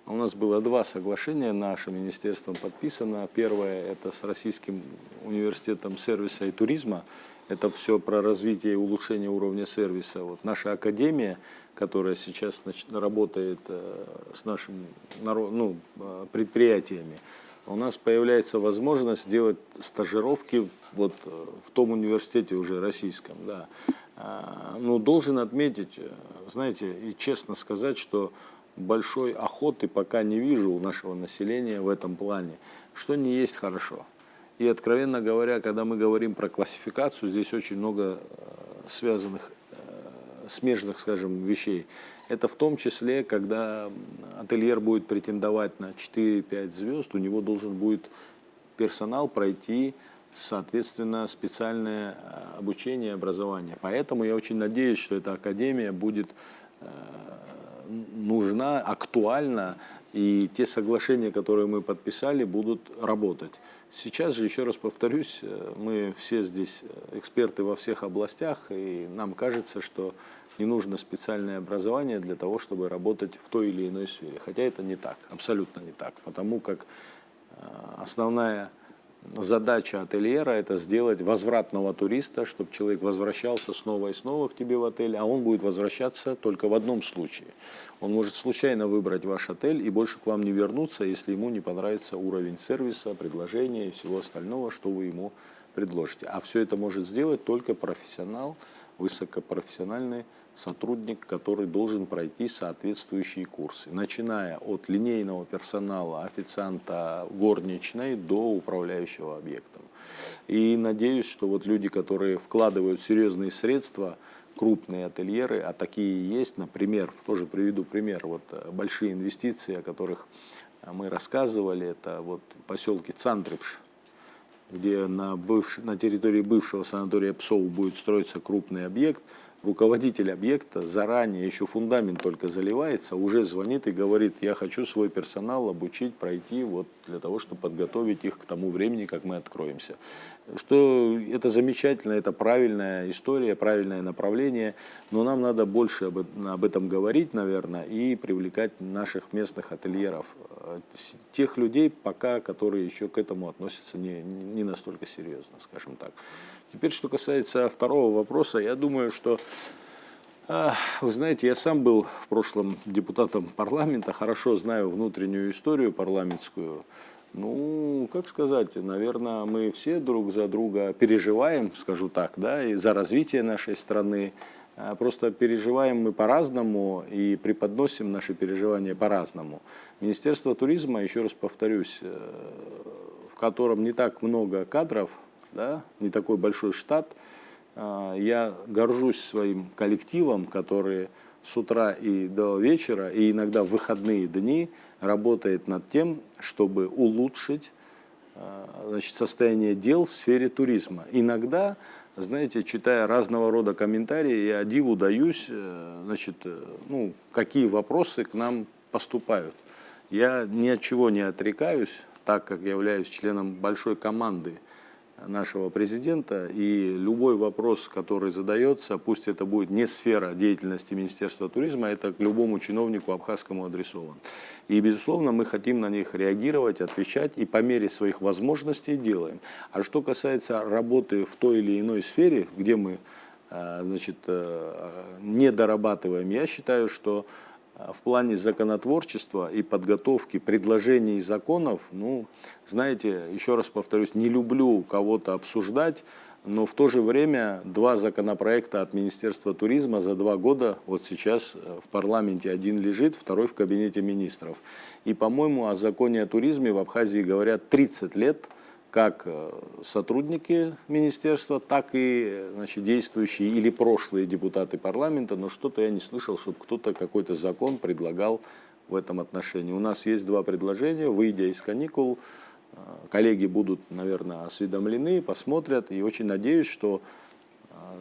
у нас было 2 соглашения нашим министерством подписано. Первое – это с Российским университетом сервиса и туризма. Это все про развитие и улучшение уровня сервиса. Вот наша академия, которая сейчас работает с нашими предприятиями, у нас появляется возможность сделать стажировки вот в том университете уже российском. Да. Но должен отметить, знаете, и честно сказать, что большой охоты пока не вижу у нашего населения в этом плане, что не есть хорошо. И, откровенно говоря, когда мы говорим про классификацию, здесь очень много связанных, смежных, скажем, вещей. Это в том числе, когда ательер будет претендовать на 4-5 звезд, у него должен будет персонал пройти, соответственно, специальное обучение, образование. Поэтому я очень надеюсь, что эта академия будет нужна, актуальна, и те соглашения, которые мы подписали, будут работать. Сейчас же, еще раз повторюсь, мы все здесь эксперты во всех областях, и нам кажется, что не нужно специальное образование для того, чтобы работать в той или иной сфере. Хотя это не так, абсолютно не так, потому как основная задача ательера – это сделать возвратного туриста, чтобы человек возвращался снова и снова к тебе в отель, а он будет возвращаться только в одном случае. Он может случайно выбрать ваш отель и больше к вам не вернуться, если ему не понравится уровень сервиса, предложения и всего остального, что вы ему предложите. А все это может сделать только профессионал, высокопрофессиональный сотрудник, который должен пройти соответствующие курсы, начиная от линейного персонала, официанта, горничной до управляющего объектом. И надеюсь, что вот люди, которые вкладывают серьезные средства, крупные ательеры, а такие есть, например, тоже приведу пример, вот большие инвестиции, о которых мы рассказывали, это вот в поселке Цантрипш, где на территории бывшего санатория Псоу будет строиться крупный объект. Руководитель объекта заранее, еще фундамент только заливается, уже звонит и говорит: я хочу свой персонал обучить, пройти вот для того, чтобы подготовить их к тому времени, как мы откроемся. Что это замечательно, это правильная история, правильное направление, но нам надо больше об этом говорить, наверное, и привлекать наших местных ательеров, тех людей пока, которые еще к этому относятся не настолько серьезно, скажем так. Теперь, что касается второго вопроса, я думаю, что, вы знаете, я сам был в прошлом депутатом парламента, хорошо знаю внутреннюю историю парламентскую, Ну, как сказать, наверное, мы все друг за друга переживаем, скажу так, да, и за развитие нашей страны. Просто переживаем мы по-разному и преподносим наши переживания по-разному. Министерство туризма, еще раз повторюсь, в котором не так много кадров, да, не такой большой штат, я горжусь своим коллективом, который с утра и до вечера, и иногда в выходные дни работает над тем, чтобы улучшить, значит, состояние дел в сфере туризма. Иногда, знаете, читая разного рода комментарии, я диву даюсь, значит, ну, какие вопросы к нам поступают. Я ни от чего не отрекаюсь, так как являюсь членом большой команды нашего президента, и любой вопрос, который задается, пусть это будет не сфера деятельности Министерства туризма, это к любому чиновнику абхазскому адресован. И, безусловно, мы хотим на них реагировать, отвечать, и по мере своих возможностей делаем. А что касается работы в той или иной сфере, где мы, значит, не дорабатываем, я считаю, что в плане законотворчества и подготовки предложений законов, ну, знаете, еще раз повторюсь, не люблю кого-то обсуждать, но в то же время два законопроекта от Министерства туризма за 2 года, вот сейчас в парламенте один лежит, второй в кабинете министров. И, по-моему, о законе о туризме в Абхазии говорят 30 лет, как сотрудники министерства, так и, значит, действующие или прошлые депутаты парламента, но что-то я не слышал, чтобы кто-то какой-то закон предлагал в этом отношении. У нас есть 2 предложения, выйдя из каникул, коллеги будут, наверное, осведомлены, посмотрят, и очень надеюсь, что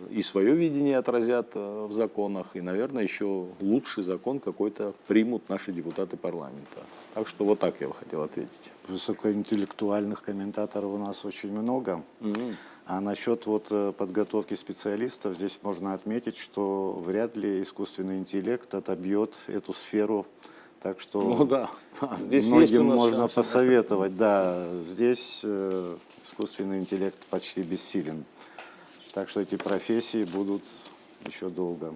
и свое видение отразят в законах, и, наверное, еще лучший закон какой-то примут наши депутаты парламента. Так что вот так я бы хотел ответить. Высокоинтеллектуальных комментаторов у нас очень много. А насчет вот подготовки специалистов, здесь можно отметить, что вряд ли искусственный интеллект отобьет эту сферу. Так что Ну да, здесь есть многим у нас можно шансы. посоветовать. Да, здесь искусственный интеллект почти бессилен. Так что эти профессии будут еще долго.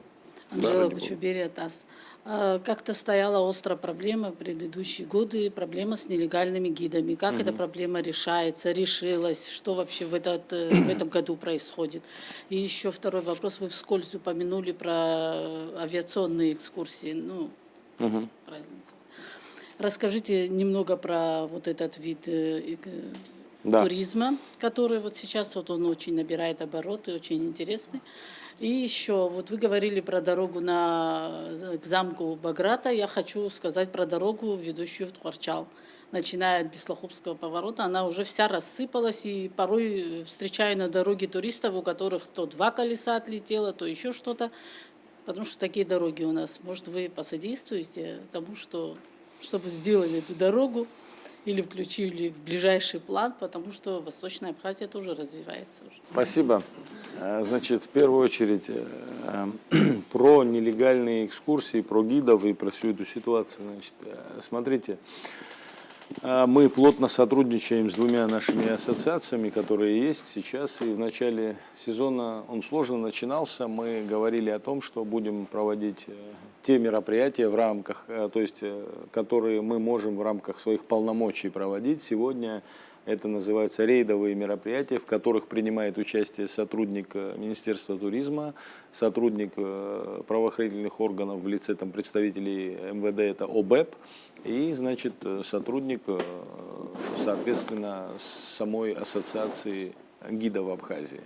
Анжела Бучубери-Атас. Как-то стояла острая проблема в предыдущие годы, проблема с нелегальными гидами. Как эта проблема решается, решилась, что вообще в этом году происходит? И еще второй вопрос. Вы вскользь упомянули про авиационные экскурсии. Ну, правильно называется. Расскажите немного про вот этот вид Да. туризма, который вот сейчас вот он очень набирает обороты, очень интересный. И еще, вот вы говорили про дорогу к замку Баграта, я хочу сказать про дорогу, ведущую в Тхварчал. Начиная от Беслохубского поворота, она уже вся рассыпалась, и порой встречаю на дороге туристов, у которых то 2 колеса отлетело, то еще что-то, потому что такие дороги у нас. Может, вы посодействуете тому, чтобы сделали эту дорогу, или включили в ближайший план, потому что Восточная Абхазия тоже развивается уже. Спасибо. Значит, в первую очередь, про нелегальные экскурсии, про гидов и про всю эту ситуацию. Значит, смотрите, мы плотно сотрудничаем с 2 нашими ассоциациями, которые есть сейчас. И в начале сезона он сложно начинался. Мы говорили о том, что будем проводить те мероприятия в рамках, то есть, которые мы можем в рамках своих полномочий проводить. Сегодня это называются рейдовые мероприятия, в которых принимает участие сотрудник Министерства туризма, сотрудник правоохранительных органов в лице там, представителей МВД, это ОБЭП, и, значит, сотрудник, соответственно, самой ассоциации гидов в Абхазии.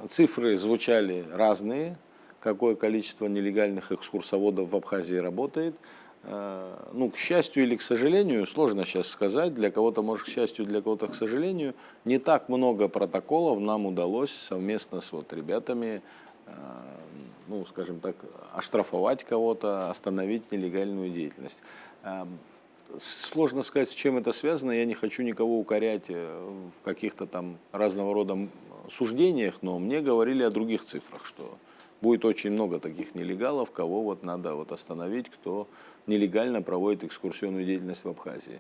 Цифры звучали разные, какое количество нелегальных экскурсоводов в Абхазии работает. Ну, к счастью или к сожалению, сложно сейчас сказать, для кого-то, может, к счастью, для кого-то, к сожалению, не так много протоколов нам удалось совместно с вот ребятами, ну, скажем так, оштрафовать кого-то, остановить нелегальную деятельность. Сложно сказать, с чем это связано, я не хочу никого укорять в каких-то там разного рода суждениях, но мне говорили о других цифрах, что будет очень много таких нелегалов, кого вот надо вот остановить, кто нелегально проводит экскурсионную деятельность в Абхазии.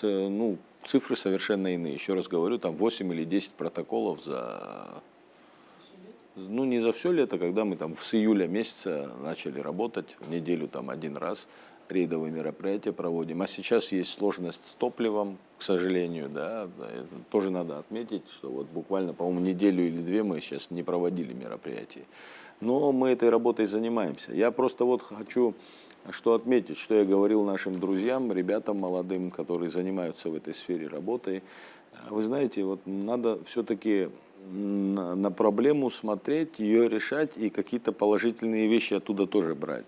Ну, цифры совершенно иные. Еще раз говорю, там 8 или 10 протоколов за... Ну, не за все лето, когда мы там с июля месяца начали работать, в неделю там 1 раз. рейдовые мероприятия проводим. А сейчас есть сложность с топливом, к сожалению, да, это тоже надо отметить, что вот буквально, по-моему, неделю или две мы сейчас не проводили мероприятий. Но мы этой работой занимаемся. Я просто вот хочу что отметить, что я говорил нашим друзьям, ребятам молодым, которые занимаются в этой сфере работой. Вы знаете, вот надо все-таки на проблему смотреть, ее решать и какие-то положительные вещи оттуда тоже брать.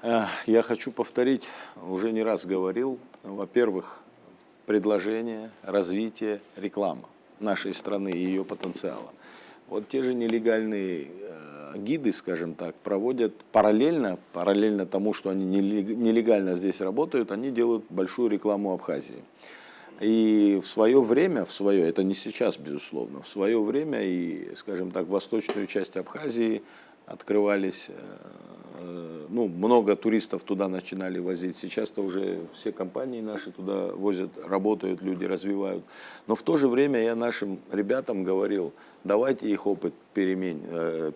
Я хочу повторить, уже не раз говорил, во-первых, предложение, развитие, реклама нашей страны и ее потенциала. Вот те же нелегальные гиды, скажем так, проводят параллельно тому, что они нелегально здесь работают, они делают большую рекламу Абхазии. И в свое время, это не сейчас, безусловно, в свое время и, скажем так, восточную часть Абхазии открывались, много туристов туда начинали возить. Сейчас-то уже все компании наши туда возят, работают, люди развивают. Но в то же время я нашим ребятам говорил, давайте их опыт применим.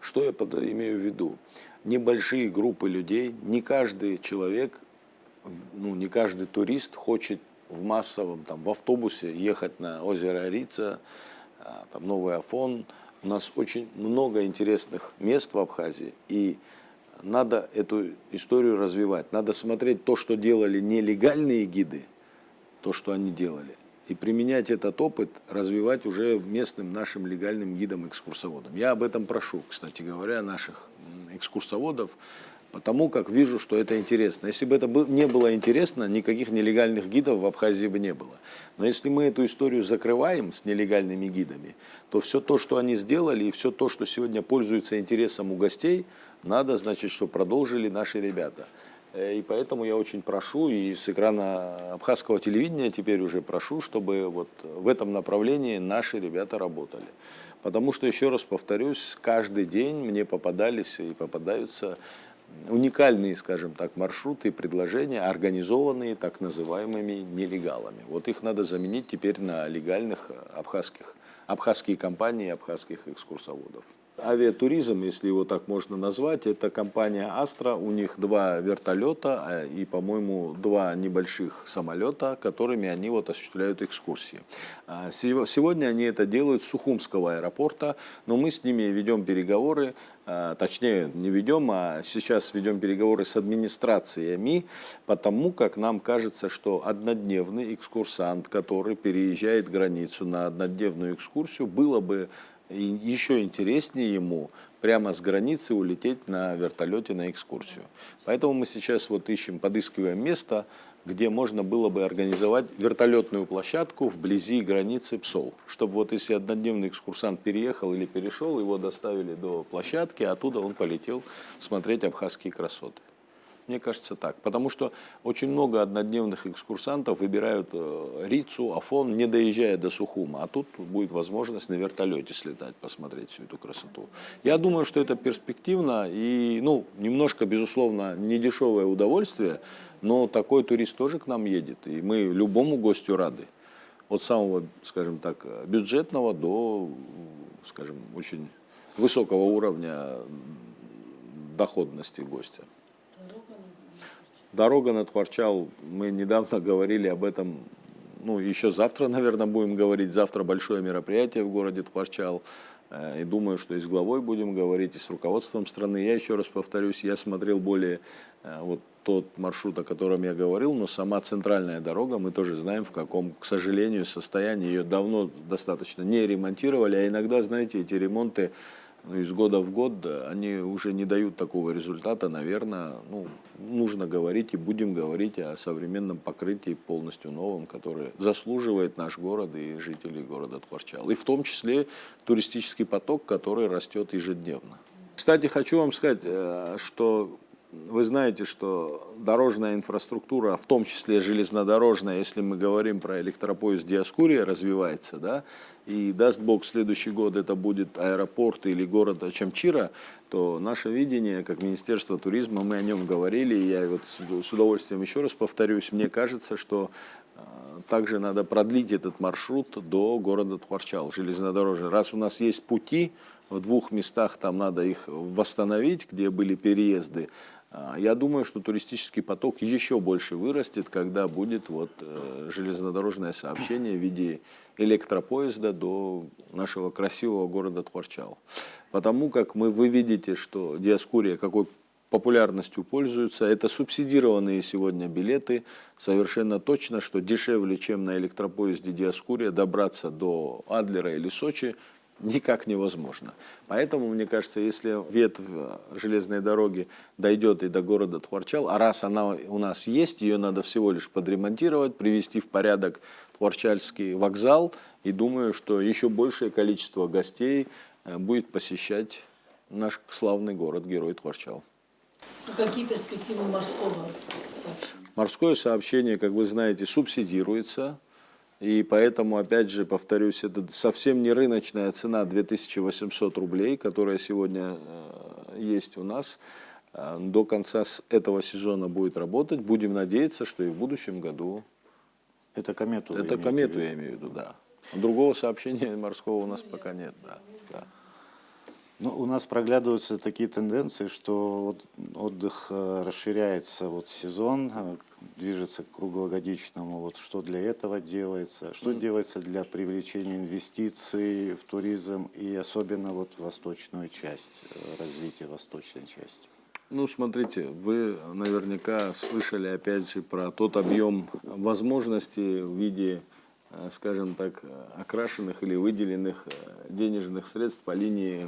Что я имею в виду? Небольшие группы людей, не каждый человек, не каждый турист хочет в массовом, в автобусе ехать на озеро Арица, Новый Афон. У нас очень много интересных мест в Абхазии, и надо эту историю развивать. Надо смотреть то, что делали нелегальные гиды, то, что они делали, и применять этот опыт, развивать уже местным нашим легальным гидам-экскурсоводам. Я об этом прошу, кстати говоря, наших экскурсоводов, потому как вижу, что это интересно. Если бы это не было интересно, никаких нелегальных гидов в Абхазии бы не было. Но если мы эту историю закрываем с нелегальными гидами, то все то, что они сделали, и все то, что сегодня пользуется интересом у гостей, надо, чтобы продолжили наши ребята. И поэтому я очень прошу, и с экрана абхазского телевидения теперь уже прошу, чтобы вот в этом направлении наши ребята работали. Потому что, еще раз повторюсь, каждый день мне попадались и попадаются уникальные, скажем так, маршруты и предложения, организованные так называемыми нелегалами. Вот их надо заменить теперь на легальных абхазские компании, абхазских экскурсоводов. Авиатуризм, если его так можно назвать, это компания Астра, у них 2 вертолета и, по-моему, 2 небольших самолета, которыми они осуществляют экскурсии. Сегодня они это делают с Сухумского аэропорта, но мы с ними ведем переговоры, точнее не ведем, а сейчас ведем переговоры с администрациями, потому как нам кажется, что однодневный экскурсант, который переезжает границу на однодневную экскурсию, было бы и еще интереснее ему прямо с границы улететь на вертолете на экскурсию. Поэтому мы сейчас подыскиваем место, где можно было бы организовать вертолетную площадку вблизи границы ПСОЛ. Чтобы если однодневный экскурсант переехал или перешел, его доставили до площадки, а оттуда он полетел смотреть абхазские красоты. Мне кажется так. Потому что очень много однодневных экскурсантов выбирают Рицу, Афон, не доезжая до Сухума. А тут будет возможность на вертолете слетать, посмотреть всю эту красоту. Я думаю, что это перспективно и, немножко, безусловно, недешевое удовольствие, но такой турист тоже к нам едет. И мы любому гостю рады. От самого, скажем так, бюджетного до, скажем, очень высокого уровня доходности гостя. Дорога на Тхварчал, мы недавно говорили об этом, еще завтра, наверное, будем говорить. Завтра большое мероприятие в городе Тхварчал. И думаю, что и с главой будем говорить, и с руководством страны. Я еще раз повторюсь, я смотрел более тот маршрут, о котором я говорил, но сама центральная дорога, мы тоже знаем, в каком, к сожалению, состоянии. Ее давно достаточно не ремонтировали, а иногда, знаете, эти ремонты из года в год, они уже не дают такого результата. Наверное, нужно говорить и будем говорить о современном покрытии полностью новом, которое заслуживает наш город и жители города Тхварчал. И в том числе туристический поток, который растет ежедневно. Кстати, хочу вам сказать, что вы знаете, что дорожная инфраструктура, в том числе железнодорожная, если мы говорим про электропоезд Диоскурия, развивается, да, и даст Бог, следующий год это будет аэропорт или город Чамчира, то наше видение, как Министерство туризма, мы о нем говорили, и я с удовольствием еще раз повторюсь, мне кажется, что также надо продлить этот маршрут до города Тхуарчал, железнодорожный. Раз у нас есть пути, в 2 местах там надо их восстановить, где были переезды. Я думаю, что туристический поток еще больше вырастет, когда будет вот железнодорожное сообщение в виде электропоезда до нашего красивого города Тхуарчал. Потому как вы видите, что Диаскурия какой популярностью пользуются. Это субсидированные сегодня билеты. Совершенно точно, что дешевле, чем на электропоезде Диаскурия, добраться до Адлера или Сочи никак невозможно. Поэтому, мне кажется, если ветвь железной дороги дойдет и до города Тхуарчал, а раз она у нас есть, ее надо всего лишь подремонтировать, привести в порядок Тхуарчальский вокзал, и думаю, что еще большее количество гостей будет посещать наш славный город-герой Тхуарчал. Какие перспективы морского сообщения? Морское сообщение, как вы знаете, субсидируется. И поэтому, опять же, повторюсь, это совсем не рыночная цена 2800 рублей, которая сегодня есть у нас. До конца этого сезона будет работать. Будем надеяться, что и в будущем году. Это комету. вы Это имеете в комету виду? я имею в виду, да. Другого сообщения морского у нас пока нет, да. Ну, у нас проглядываются такие тенденции, что вот отдых расширяется, вот сезон движется к круглогодичному. Вот что для этого делается? Что делается для привлечения инвестиций в туризм и особенно вот в восточную часть, развитие восточной части? Ну, смотрите, вы наверняка слышали, опять же, про тот объем возможностей в виде, скажем так, окрашенных или выделенных денежных средств по линии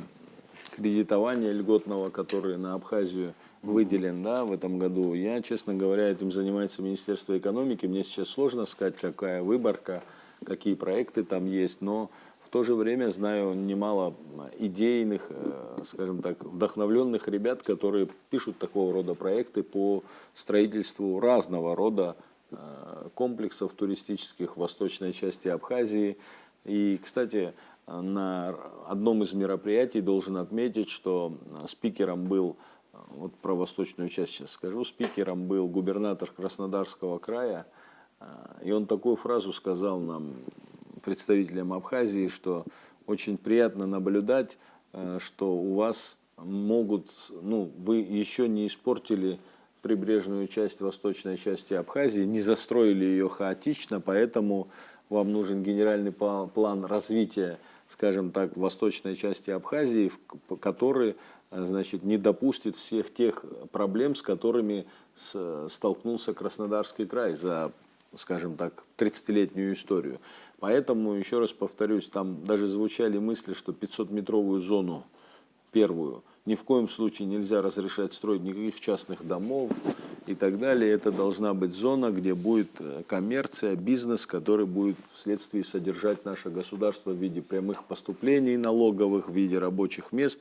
кредитования льготного, который на Абхазию выделен, да, в этом году. Я, честно говоря, этим занимается Министерство экономики. Мне сейчас сложно сказать, какая выборка, какие проекты там есть, но в то же время знаю немало идейных, скажем так, вдохновленных ребят, которые пишут такого рода проекты по строительству разного рода комплексов туристических в восточной части Абхазии. И, кстати, на одном из мероприятий должен отметить, что спикером был, вот про восточную часть сейчас скажу, спикером был губернатор Краснодарского края, и он такую фразу сказал нам, представителям Абхазии, что очень приятно наблюдать, что у вас могут, ну, вы еще не испортили прибрежную часть восточной части Абхазии, не застроили ее хаотично, поэтому вам нужен генеральный план развития, скажем так, восточной части Абхазии, который, значит, не допустит всех тех проблем, с которыми столкнулся Краснодарский край за, скажем так, 30-летнюю историю. Поэтому, еще раз повторюсь, там даже звучали мысли, что 500-метровую зону первую ни в коем случае нельзя разрешать строить никаких частных домов и так далее. Это должна быть зона, где будет коммерция, бизнес, который будет вследствие содержать наше государство в виде прямых поступлений налоговых, в виде рабочих мест.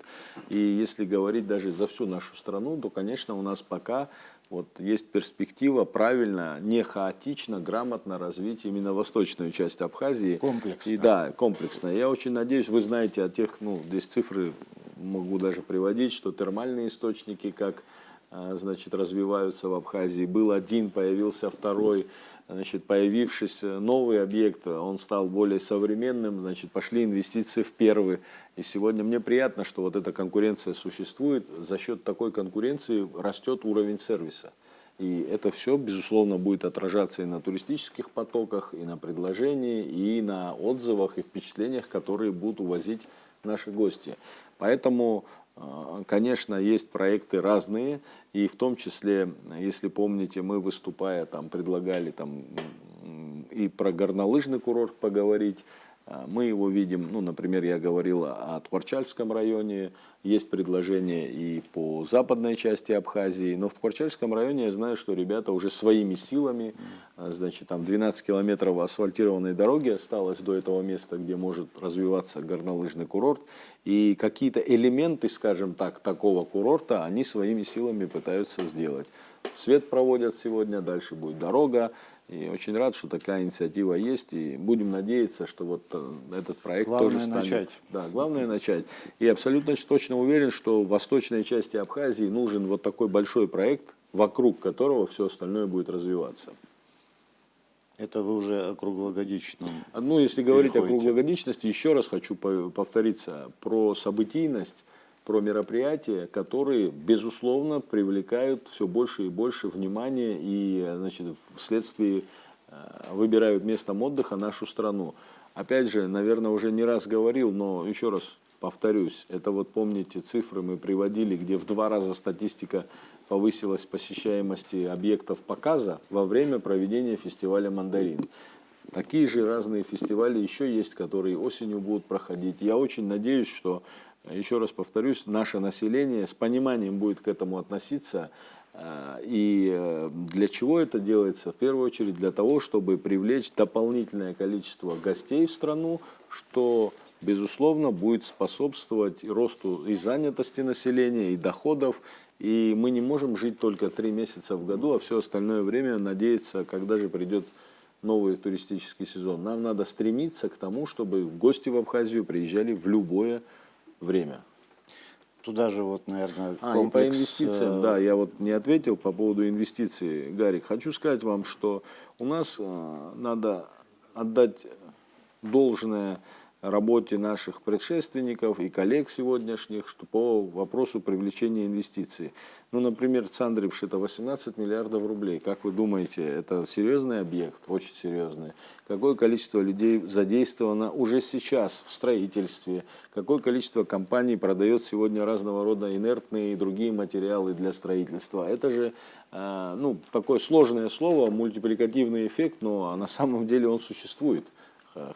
И если говорить даже за всю нашу страну, то, конечно, у нас пока вот есть перспектива правильно, не хаотично, грамотно развить именно восточную часть Абхазии. Комплексно. И да, комплексно. Я очень надеюсь, вы знаете о тех, ну, здесь цифры могу даже приводить, что термальные источники, как, значит, развиваются в Абхазии. Был один, появился второй. Значит, появившись новый объект, он стал более современным, значит, пошли инвестиции в первый. И сегодня мне приятно, что вот эта конкуренция существует. За счет такой конкуренции растет уровень сервиса. И это все, безусловно, будет отражаться и на туристических потоках, и на предложении, и на отзывах, и впечатлениях, которые будут увозить наши гости. Поэтому, конечно, есть проекты разные, и в том числе, если помните, мы, выступая, там, предлагали там, и про горнолыжный курорт поговорить. Мы его видим, ну, например, я говорил о Тхуарчальском районе, есть предложение и по западной части Абхазии, но в Тхуарчальском районе я знаю, что ребята уже своими силами, значит, там 12 километров асфальтированной дороги осталось до этого места, где может развиваться горнолыжный курорт, и какие-то элементы, скажем так, такого курорта они своими силами пытаются сделать. Свет проводят сегодня, дальше будет дорога. И очень рад, что такая инициатива есть. И будем надеяться, что вот этот проект Главное тоже станет... начать. Да, главное начать. И абсолютно точно уверен, что в восточной части Абхазии нужен вот такой большой проект, вокруг которого все остальное будет развиваться. Это вы уже о круглогодичном. Ну, если говорить о переходите. круглогодичности, еще раз хочу повториться про событийность, про мероприятия, которые, безусловно, привлекают все больше и больше внимания и, значит, вследствие выбирают местом отдыха нашу страну. Опять же, наверное, уже не раз говорил, но еще раз повторюсь, это вот помните цифры мы приводили, где в 2 раза статистика повысилась посещаемости объектов показа во время проведения фестиваля «Мандарин». Такие же разные фестивали еще есть, которые осенью будут проходить. Я очень надеюсь, что, еще раз повторюсь, наше население с пониманием будет к этому относиться. И для чего это делается? В первую очередь для того, чтобы привлечь дополнительное количество гостей в страну, что, безусловно, будет способствовать росту и занятости населения, и доходов. И мы не можем жить только 3 месяца в году, а все остальное время надеяться, когда же придет новый туристический сезон. Нам надо стремиться к тому, чтобы в гости в Абхазию приезжали в любое время. Туда же вот, наверное, И по комплекс... инвестициям, да, я вот не ответил по поводу инвестиций, Гарик. Хочу сказать вам, что у нас надо отдать должное работе наших предшественников и коллег сегодняшних что по вопросу привлечения инвестиций. Ну, например, Цандрипш — это 18 миллиардов рублей. Как вы думаете, это серьезный объект? Очень серьезный. Какое количество людей задействовано уже сейчас в строительстве? Какое количество компаний продает сегодня разного рода инертные и другие материалы для строительства? Это же ну, такое сложное слово, мультипликативный эффект, но на самом деле он существует.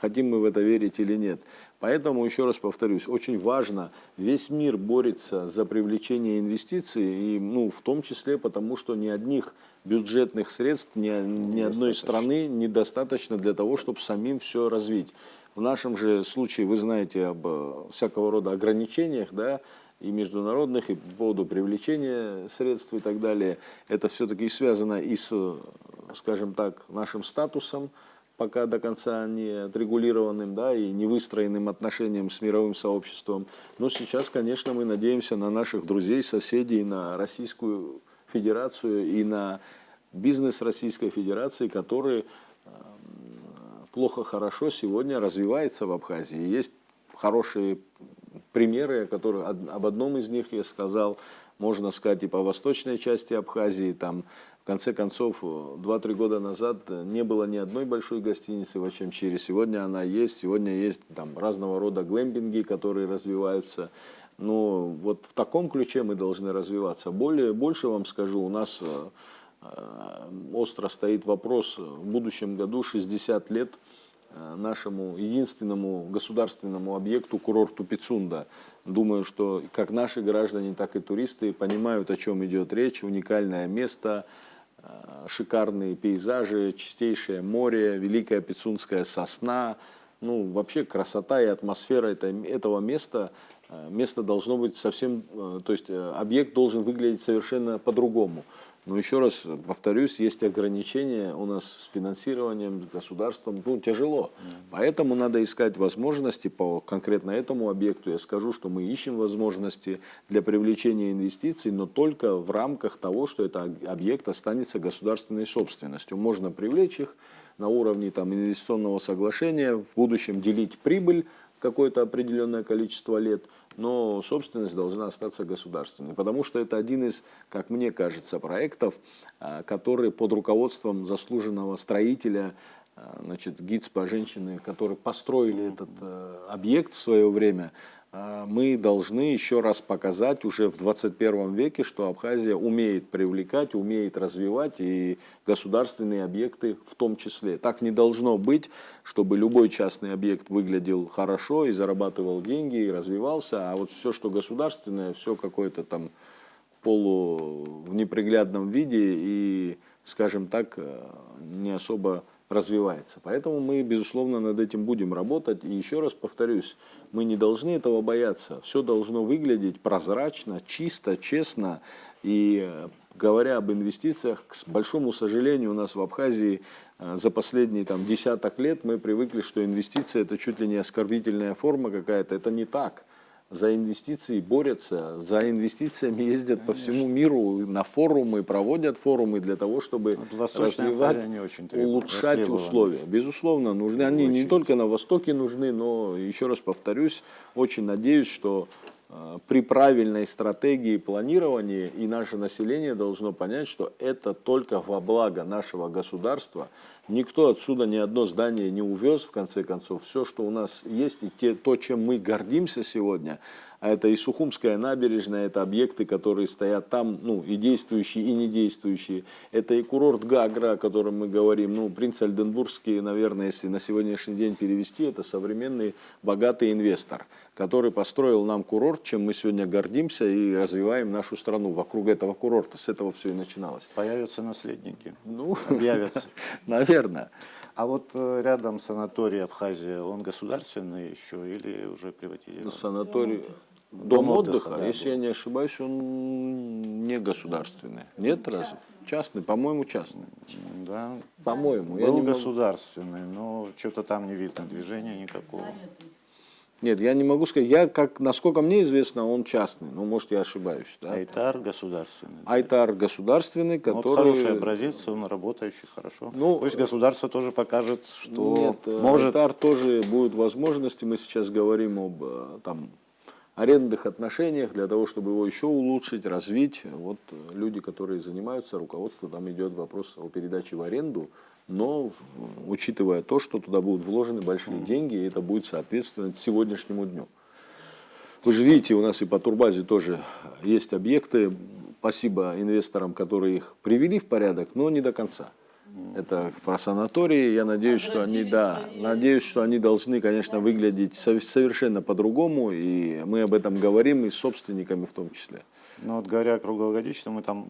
Хотим мы в это верить или нет. Поэтому, еще раз повторюсь, очень важно, весь мир борется за привлечение инвестиций, и, ну, в том числе потому, что ни одних бюджетных средств, ни одной страны недостаточно для того, чтобы самим все развить. В нашем же случае вы знаете об всякого рода ограничениях, да, и международных, и по поводу привлечения средств и так далее. Это все-таки связано и с, скажем так, нашим статусом, пока до конца не отрегулированным, да, и не выстроенным отношением с мировым сообществом. Но сейчас, конечно, мы надеемся на наших друзей, соседей, на Российскую Федерацию и на бизнес Российской Федерации, который плохо-хорошо сегодня развивается в Абхазии. Есть хорошие примеры, которые, об одном из них я сказал, можно сказать и по восточной части Абхазии, там, в конце концов, 2-3 года назад не было ни одной большой гостиницы в Очамчире. Сегодня она есть. Сегодня есть там разного рода глэмпинги, которые развиваются. Но вот в таком ключе мы должны развиваться. Больше вам скажу, у нас остро стоит вопрос в будущем году 60 лет нашему единственному государственному объекту, курорту Пицунда. Думаю, что как наши граждане, так и туристы понимают, о чем идет речь. Уникальное место, шикарные пейзажи, чистейшее море, великая пицунская сосна. Ну, вообще красота и атмосфера этого места. Место должно быть совсем, то есть объект должен выглядеть совершенно по-другому. Но еще раз повторюсь, есть ограничения у нас с финансированием, с государством, ну, тяжело. Поэтому надо искать возможности по конкретно этому объекту. Я скажу, что мы ищем возможности для привлечения инвестиций, но только в рамках того, что этот объект останется государственной собственностью. Можно привлечь их на уровне там, инвестиционного соглашения, в будущем делить прибыль какое-то определенное количество лет, но собственность должна остаться государственной, потому что это один из, как мне кажется, проектов, который под руководством заслуженного строителя, значит, ГИЦПа, женщины, которые построили этот объект в свое время, мы должны еще раз показать уже в 21 веке, что Абхазия умеет привлекать, умеет развивать и государственные объекты в том числе. Так не должно быть, чтобы любой частный объект выглядел хорошо и зарабатывал деньги и развивался, а вот все, что государственное, все какое-то там в неприглядном виде и, скажем так, не особо развивается. Поэтому мы, безусловно, над этим будем работать. И еще раз повторюсь, мы не должны этого бояться. Все должно выглядеть прозрачно, чисто, честно. И говоря об инвестициях, к большому сожалению, у нас в Абхазии за последние десяток лет мы привыкли, что инвестиции — это чуть ли не оскорбительная форма какая-то. Это не так. за инвестиции борются, за инвестициями ездят по всему миру на форумы, проводят форумы для того, чтобы Вот Восточная развивать, Абхазия не очень требует, улучшать востребована. условия. Безусловно, нужны. Они не Очень. только на Востоке нужны, но, еще раз повторюсь, очень надеюсь, что при правильной стратегии планирования и наше население должно понять, что это только во благо нашего государства. Никто отсюда ни одно здание не увез, в конце концов. Все, что у нас есть, и то, чем мы гордимся сегодня, а это и Сухумская набережная, это объекты, которые стоят там, ну, и действующие, и не действующие. Это и курорт Гагра, о котором мы говорим. Ну, принц Ольденбургский, наверное, если на сегодняшний день перевести, это современный богатый инвестор, который построил нам курорт, чем мы сегодня гордимся и развиваем нашу страну вокруг этого курорта. С этого все и начиналось. Появятся наследники, Ну, объявятся. наверное. А вот рядом санаторий Абхазия, он государственный еще или уже приватизирован? Санаторий. Дом Дом отдыха, отдыха, да, если я не ошибаюсь, он не государственный. Нет, разве? Частный, по-моему, частный. Да. По-моему. я Был не могу- государственный, но что-то там не видно движения никакого. Нет, я не могу сказать. Насколько мне известно, он частный. Ну, может, я ошибаюсь. Да? Айтар государственный. Айтар государственный, Ну, вот который... хороший образец, он работающий хорошо. Ну, Пусть государство тоже покажет, что Нет, может. Айтар тоже будет возможности. Мы сейчас говорим об там, арендных отношениях для того, чтобы его еще улучшить, развить. Вот люди, которые занимаются, руководство, там идет вопрос о передаче в аренду, но учитывая то, что туда будут вложены большие деньги, и это будет соответствовать сегодняшнему дню. Вы же видите, у нас и по турбазе тоже есть объекты. Спасибо инвесторам, которые их привели в порядок, но не до конца. Это про санатории. Я надеюсь, что они, да, надеюсь, что они должны, конечно, выглядеть совершенно по-другому. И мы об этом говорим и с собственниками в том числе. Ну, вот говоря круглогодично, мы там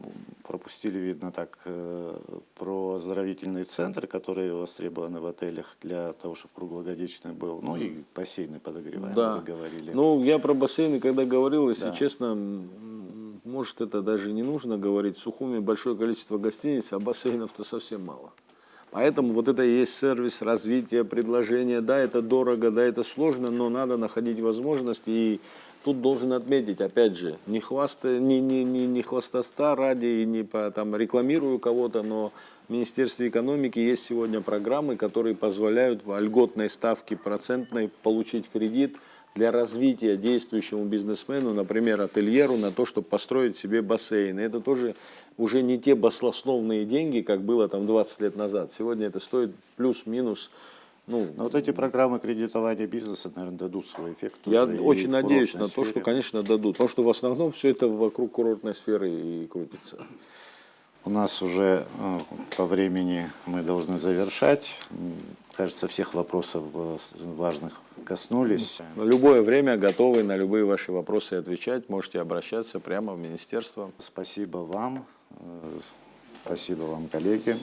пропустили, видно так, про оздоровительные центры, которые востребованы в отелях для того, чтобы круглогодичный был. Ну и бассейны подогреваемые, Да. вы говорили. Ну, я про бассейны, когда говорил, если Да. честно, может, это даже не нужно говорить. В Сухуми большое количество гостиниц, а бассейнов-то совсем мало. Поэтому вот это и есть сервис развития, предложения. Да, это дорого, да, это сложно, но надо находить возможности. И тут должен отметить, опять же, не хвастовства ради, и не там, рекламирую кого-то, но в Министерстве экономики есть сегодня программы, которые позволяют по льготной ставке процентной получить кредит для развития действующему бизнесмену, например, ательеру, на то, чтобы построить себе бассейн. И это тоже уже не те баслосновные деньги, как было там 20 лет назад. Сегодня это стоит плюс-минус. Ну, Но вот эти программы кредитования бизнеса, наверное, дадут свой эффект. я уже и очень в надеюсь курортной на то, что, сфере. конечно, дадут. Потому что в основном все это вокруг курортной сферы и крутится. У нас уже по времени мы должны завершать. Кажется, всех вопросов важных коснулись. В любое время готовы на любые ваши вопросы отвечать. Можете обращаться прямо в министерство. Спасибо вам, коллеги.